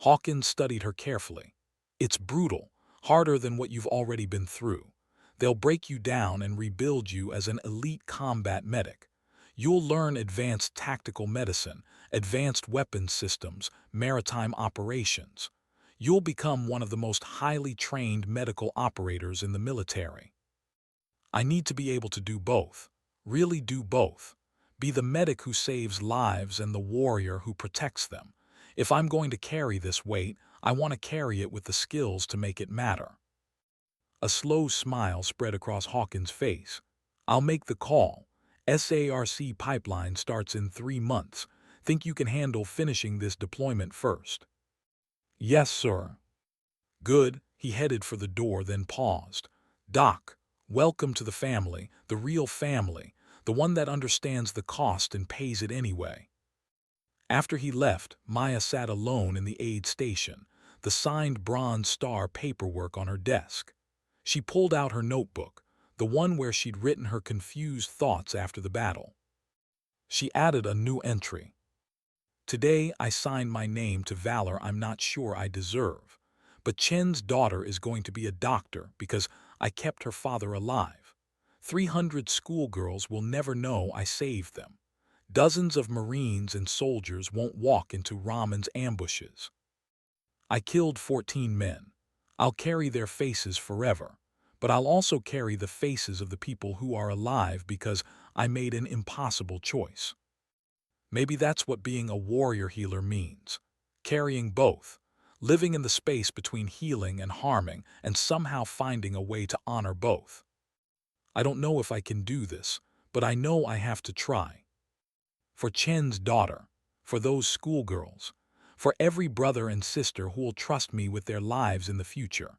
Hawkins studied her carefully. It's brutal, harder than what you've already been through. They'll break you down and rebuild you as an elite combat medic. You'll learn advanced tactical medicine, advanced weapons systems, maritime operations. You'll become one of the most highly trained medical operators in the military. I need to be able to do both. Really do both. Be the medic who saves lives and the warrior who protects them. If I'm going to carry this weight, I want to carry it with the skills to make it matter. A slow smile spread across Hawkins' face. I'll make the call. SARC pipeline starts in 3 months. Think you can handle finishing this deployment first? Yes, sir. Good. He headed for the door, then paused. Doc, welcome to the family, the real family, the one that understands the cost and pays it anyway. After he left, Maya sat alone in the aid station, the signed Bronze Star paperwork on her desk. She pulled out her notebook, the one where she'd written her confused thoughts after the battle. She added a new entry. Today I signed my name to valor I'm not sure I deserve. But Chen's daughter is going to be a doctor because I kept her father alive. 300 schoolgirls will never know I saved them. Dozens of Marines and soldiers won't walk into Raman's ambushes. I killed 14 men. I'll carry their faces forever, but I'll also carry the faces of the people who are alive because I made an impossible choice. Maybe that's what being a warrior healer means. Carrying both. Living in the space between healing and harming and somehow finding a way to honor both. I don't know if I can do this, but I know I have to try. For Chen's daughter, for those schoolgirls, for every brother and sister who will trust me with their lives in the future.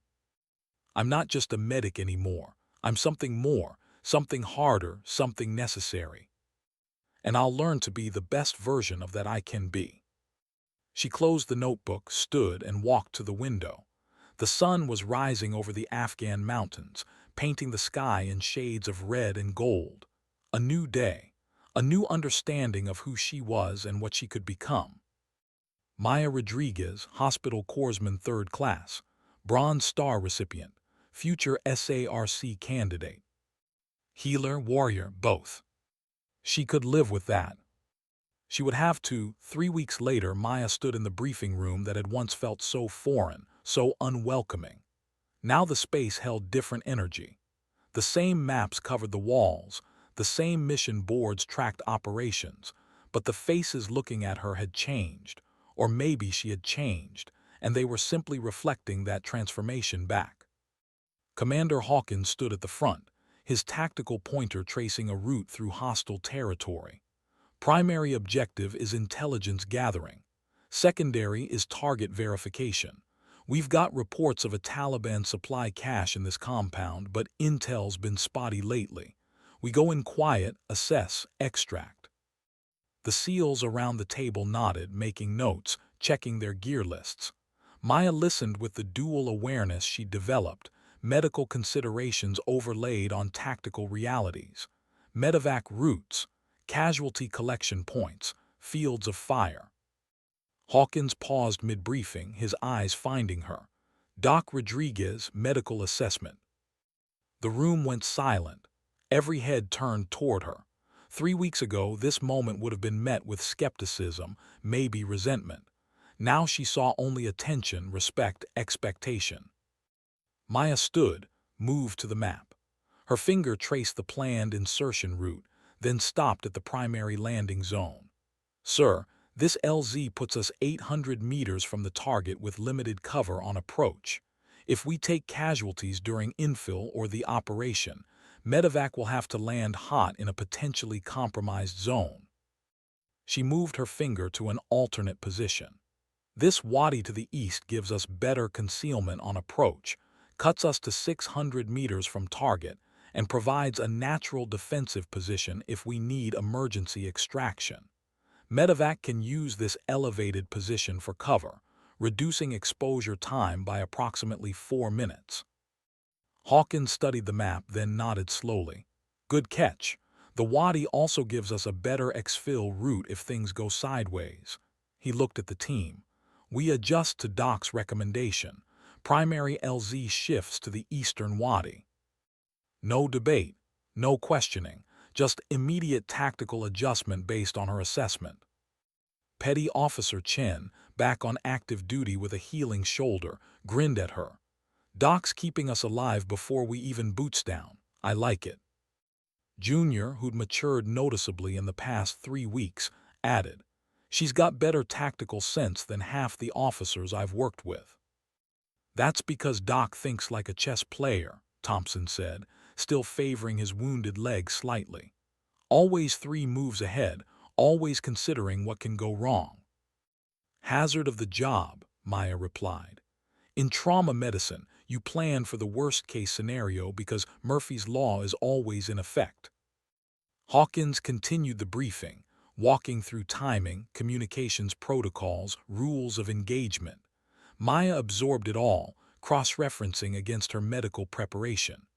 I'm not just a medic anymore. I'm something more, something harder, something necessary. And I'll learn to be the best version of that I can be. She closed the notebook, stood, and walked to the window. The sun was rising over the Afghan mountains, painting the sky in shades of red and gold. A new day, a new understanding of who she was and what she could become. Maya Rodriguez, Hospital Corpsman 3rd Class, Bronze Star recipient, future SARC candidate. Healer, warrior, both. She could live with that. She would have to. 3 weeks later, Maya stood in the briefing room that had once felt so foreign, so unwelcoming. Now the space held different energy. The same maps covered the walls, the same mission boards tracked operations, but the faces looking at her had changed, or maybe she had changed, and they were simply reflecting that transformation back. Commander Hawkins stood at the front, his tactical pointer tracing a route through hostile territory. Primary objective is intelligence gathering. Secondary is target verification. We've got reports of a Taliban supply cache in this compound, but intel's been spotty lately. We go in quiet, assess, extract. The SEALs around the table nodded, making notes, checking their gear lists. Maya listened with the dual awareness she developed, medical considerations overlaid on tactical realities. Medevac routes, casualty collection points, fields of fire. Hawkins paused mid-briefing, his eyes finding her. Doc Rodriguez, medical assessment. The room went silent. Every head turned toward her. 3 weeks ago, this moment would have been met with skepticism, maybe resentment. Now she saw only attention, respect, expectation. Maya stood, moved to the map. Her finger traced the planned insertion route, then stopped at the primary landing zone. Sir, this LZ puts us 800 meters from the target with limited cover on approach. If we take casualties during infill or the operation, Medevac will have to land hot in a potentially compromised zone. She moved her finger to an alternate position. This wadi to the east gives us better concealment on approach, cuts us to 600 meters from target, and provides a natural defensive position if we need emergency extraction. Medevac can use this elevated position for cover, reducing exposure time by approximately 4 minutes. Hawkins studied the map, then nodded slowly. Good catch. The Wadi also gives us a better exfil route if things go sideways. He looked at the team. We adjust to Doc's recommendation. Primary LZ shifts to the eastern Wadi. No debate, no questioning, just immediate tactical adjustment based on her assessment. Petty Officer Chen, back on active duty with a healing shoulder, grinned at her. Doc's keeping us alive before we even boots down. I like it. Junior, who'd matured noticeably in the past 3 weeks, added, "She's got better tactical sense than half the officers I've worked with." "That's because Doc thinks like a chess player," Thompson said, still favoring his wounded leg slightly. "Always 3 moves ahead, always considering what can go wrong." "Hazard of the job," Maya replied. "In trauma medicine, you plan for the worst-case scenario because Murphy's Law is always in effect." Hawkins continued the briefing, walking through timing, communications protocols, rules of engagement. Maya absorbed it all, cross-referencing against her medical preparation.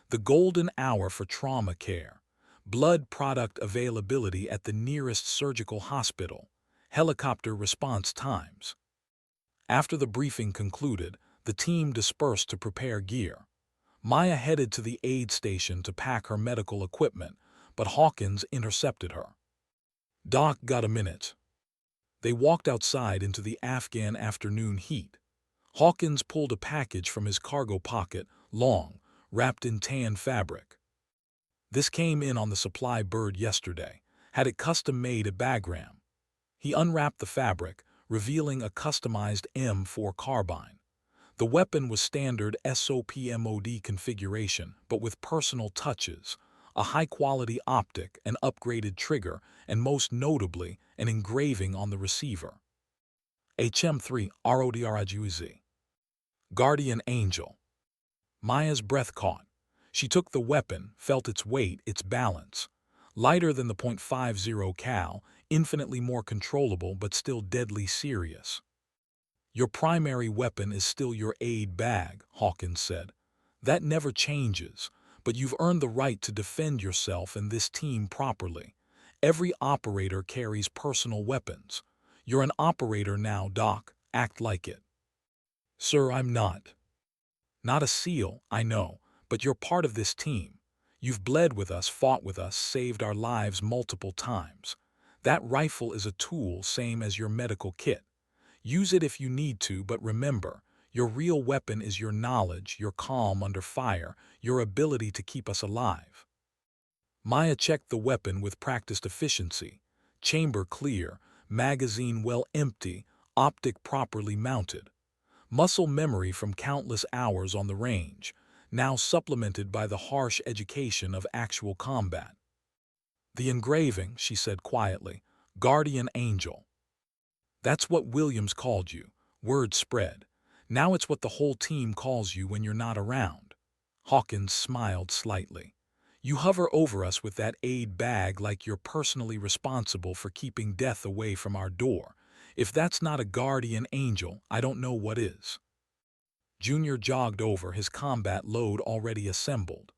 The golden hour for trauma care. Blood product availability at the nearest surgical hospital. Helicopter response times. After the briefing concluded, the team dispersed to prepare gear. Maya headed to the aid station to pack her medical equipment, but Hawkins intercepted her. "Doc got a minute." They walked outside into the Afghan afternoon heat. Hawkins pulled a package from his cargo pocket, long, wrapped in tan fabric. "This came in on the supply bird yesterday. Had it custom-made at Bagram." He unwrapped the fabric, revealing a customized M4 carbine. The weapon was standard SOPMOD configuration, but with personal touches, a high-quality optic, an upgraded trigger, and most notably, an engraving on the receiver. HM3 RODRIGUZ. Guardian Angel. Maya's breath caught. She took the weapon, felt its weight, its balance. Lighter than the .50 cal, infinitely more controllable but still deadly serious. "Your primary weapon is still your aid bag," Hawkins said. "That never changes, but you've earned the right to defend yourself and this team properly. Every operator carries personal weapons. You're an operator now, Doc. Act like it." "Sir, I'm not." "Not a SEAL, I know, but you're part of this team. You've bled with us, fought with us, saved our lives multiple times. That rifle is a tool, same as your medical kit. Use it if you need to, but remember, your real weapon is your knowledge, your calm under fire, your ability to keep us alive." Maya checked the weapon with practiced efficiency. Chamber clear, magazine well empty, optic properly mounted. Muscle memory from countless hours on the range, now supplemented by the harsh education of actual combat. "The engraving," she said quietly, "Guardian Angel. That's what Williams called you." Word spread. "Now it's what the whole team calls you when you're not around." Hawkins smiled slightly. "You hover over us with that aid bag like you're personally responsible for keeping death away from our door. If that's not a guardian angel, I don't know what is." Junior jogged over, his combat load already assembled.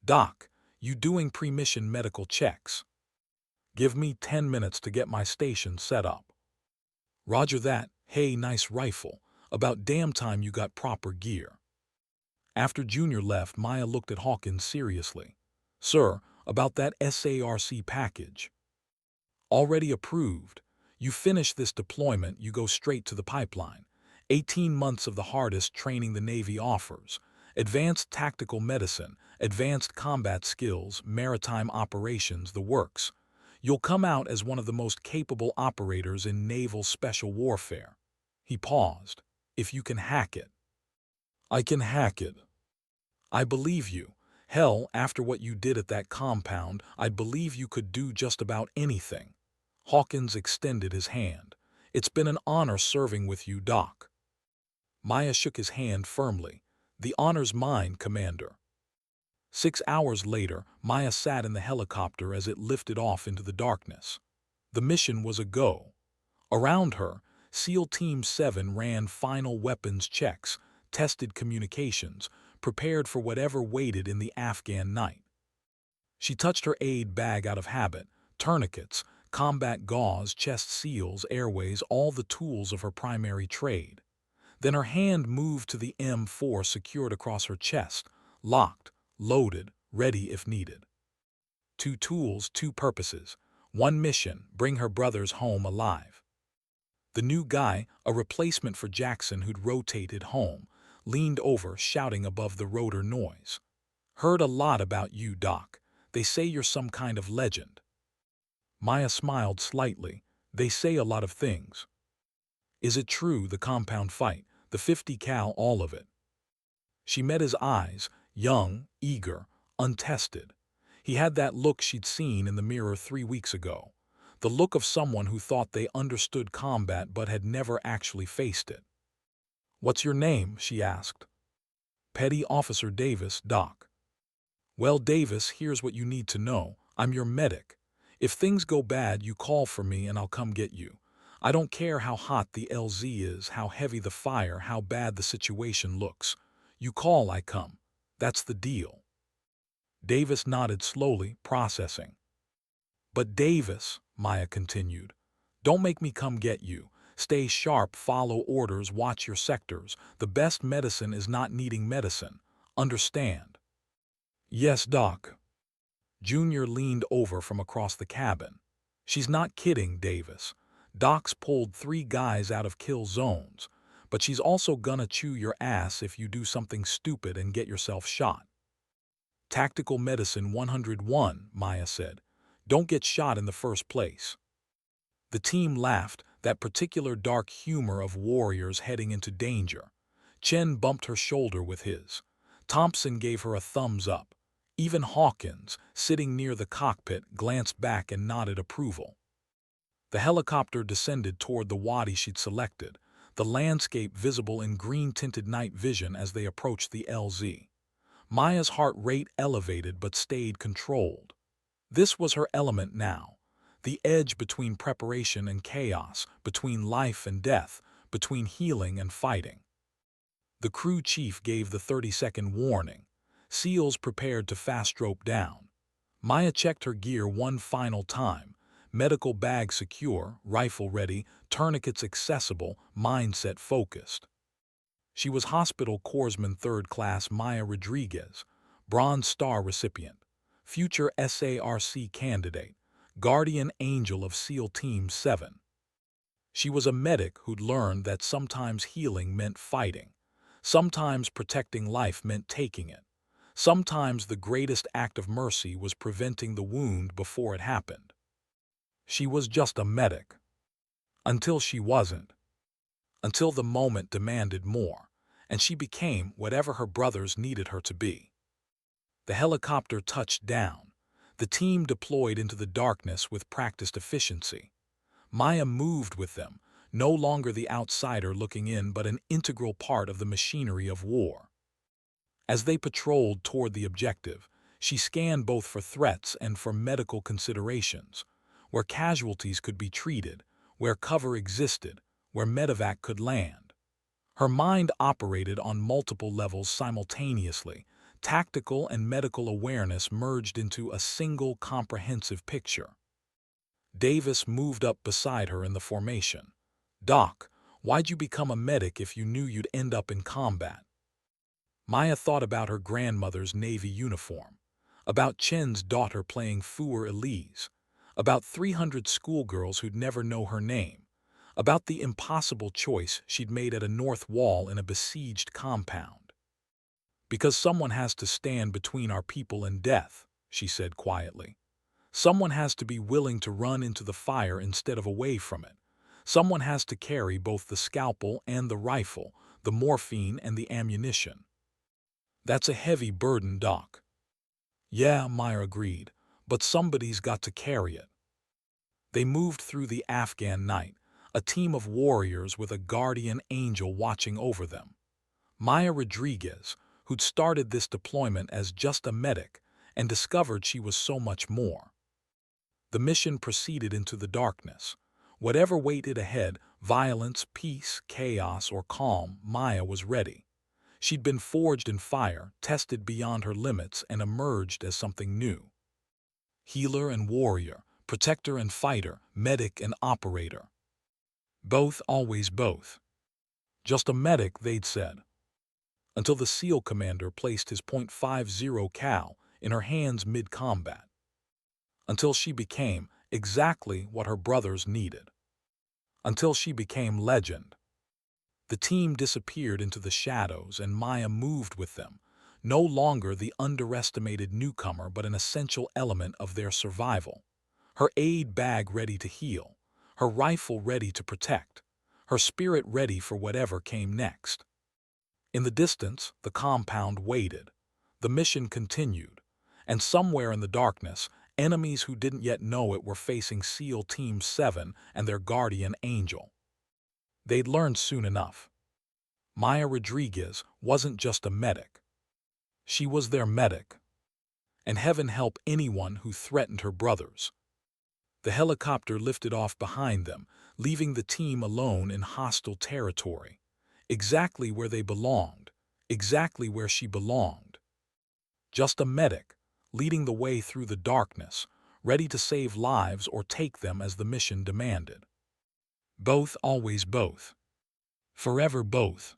"Doc, you doing pre-mission medical checks?" "Give me 10 minutes to get my station set up." "Roger that. Hey, nice rifle. About damn time you got proper gear." After Junior left, Maya looked at Hawkins seriously. "Sir, about that SARC package." "Already approved. You finish this deployment, you go straight to the pipeline. 18 months of the hardest training the Navy offers. Advanced tactical medicine, advanced combat skills, maritime operations, the works. You'll come out as one of the most capable operators in naval special warfare." He paused. "If you can hack it." "I can hack it." "I believe you. Hell, after what you did at that compound, I'd believe you could do just about anything." Hawkins extended his hand. "It's been an honor serving with you, Doc." Maya shook his hand firmly. "The honor's mine, Commander." 6 hours later, Maya sat in the helicopter as it lifted off into the darkness. The mission was a go. Around her, SEAL Team 7 ran final weapons checks, tested communications, prepared for whatever waited in the Afghan night. She touched her aid bag out of habit, tourniquets, combat gauze, chest seals, airways, all the tools of her primary trade. Then her hand moved to the M4 secured across her chest, locked, loaded, ready if needed. Two tools, two purposes. One mission, bring her brothers home alive. The new guy, a replacement for Jackson who'd rotated home, leaned over, shouting above the rotor noise. Heard a lot about you, Doc. They say you're some kind of legend. Maya smiled slightly. They say a lot of things. Is it true, the compound fight, the 50 cal, all of it? She met his eyes, young, eager, untested. He had that look she'd seen in the mirror 3 weeks ago. The look of someone who thought they understood combat but had never actually faced it. What's your name? She asked. Petty Officer Davis, Doc. Well, Davis, here's what you need to know. I'm your medic. If things go bad, you call for me and I'll come get you. I don't care how hot the LZ is, how heavy the fire, how bad the situation looks. You call, I come. That's the deal. Davis nodded slowly, processing. But Davis, Maya continued, don't make me come get you. Stay sharp, follow orders, watch your sectors. The best medicine is not needing medicine. Understand? Yes, Doc. Junior leaned over from across the cabin. She's not kidding, Davis. Doc's pulled 3 guys out of kill zones, but she's also gonna chew your ass if you do something stupid and get yourself shot. Tactical Medicine 101, Maya said. Don't get shot in the first place. The team laughed, that particular dark humor of warriors heading into danger. Chen bumped her shoulder with his. Thompson gave her a thumbs up. Even Hawkins, sitting near the cockpit, glanced back and nodded approval. The helicopter descended toward the wadi she'd selected, the landscape visible in green-tinted night vision as they approached the LZ. Maya's heart rate elevated but stayed controlled. This was her element now, the edge between preparation and chaos, between life and death, between healing and fighting. The crew chief gave the 30-second warning. SEALs prepared to fast rope down. Maya checked her gear one final time. Medical bag secure, rifle ready, tourniquets accessible, mindset focused. She was Hospital Corpsman 3rd Class Maya Rodriguez, Bronze Star recipient, future SARC candidate, guardian angel of SEAL Team 7. She was a medic who'd learned that sometimes healing meant fighting, sometimes protecting life meant taking it, sometimes the greatest act of mercy was preventing the wound before it happened. She was just a medic. Until she wasn't. Until the moment demanded more, and she became whatever her brothers needed her to be. The helicopter touched down. The team deployed into the darkness with practiced efficiency. Maya moved with them, no longer the outsider looking in but an integral part of the machinery of war. As they patrolled toward the objective, she scanned both for threats and for medical considerations, where casualties could be treated, where cover existed, where medevac could land. Her mind operated on multiple levels simultaneously. Tactical and medical awareness merged into a single comprehensive picture. Davis moved up beside her in the formation. Doc, why'd you become a medic if you knew you'd end up in combat? Maya thought about her grandmother's Navy uniform, about Chen's daughter playing Fuer Elise, about 300 schoolgirls who'd never know her name, about the impossible choice she'd made at a north wall in a besieged compound. Because someone has to stand between our people and death, she said quietly. Someone has to be willing to run into the fire instead of away from it. Someone has to carry both the scalpel and the rifle, the morphine and the ammunition. That's a heavy burden, Doc. Yeah, Maya agreed, but somebody's got to carry it. They moved through the Afghan night, a team of warriors with a guardian angel watching over them. Maya Rodriguez, who'd started this deployment as just a medic and discovered she was so much more. The mission proceeded into the darkness. Whatever waited ahead, violence, peace, chaos, or calm, Maya was ready. She'd been forged in fire, tested beyond her limits, and emerged as something new. Healer and warrior, protector and fighter, medic and operator. Both, always both. Just a medic, they'd said. Until the SEAL commander placed his .50 cal in her hands mid-combat. Until she became exactly what her brothers needed. Until she became legend. The team disappeared into the shadows and Maya moved with them, no longer the underestimated newcomer but an essential element of their survival. Her aid bag ready to heal, her rifle ready to protect, her spirit ready for whatever came next. In the distance, the compound waited. The mission continued, and somewhere in the darkness, enemies who didn't yet know it were facing SEAL Team 7 and their guardian angel. They'd learned soon enough. Maya Rodriguez wasn't just a medic. She was their medic. And heaven help anyone who threatened her brothers. The helicopter lifted off behind them, leaving the team alone in hostile territory. Exactly where they belonged. Exactly where she belonged. Just a medic, leading the way through the darkness, ready to save lives or take them as the mission demanded. Both, always both. Forever both.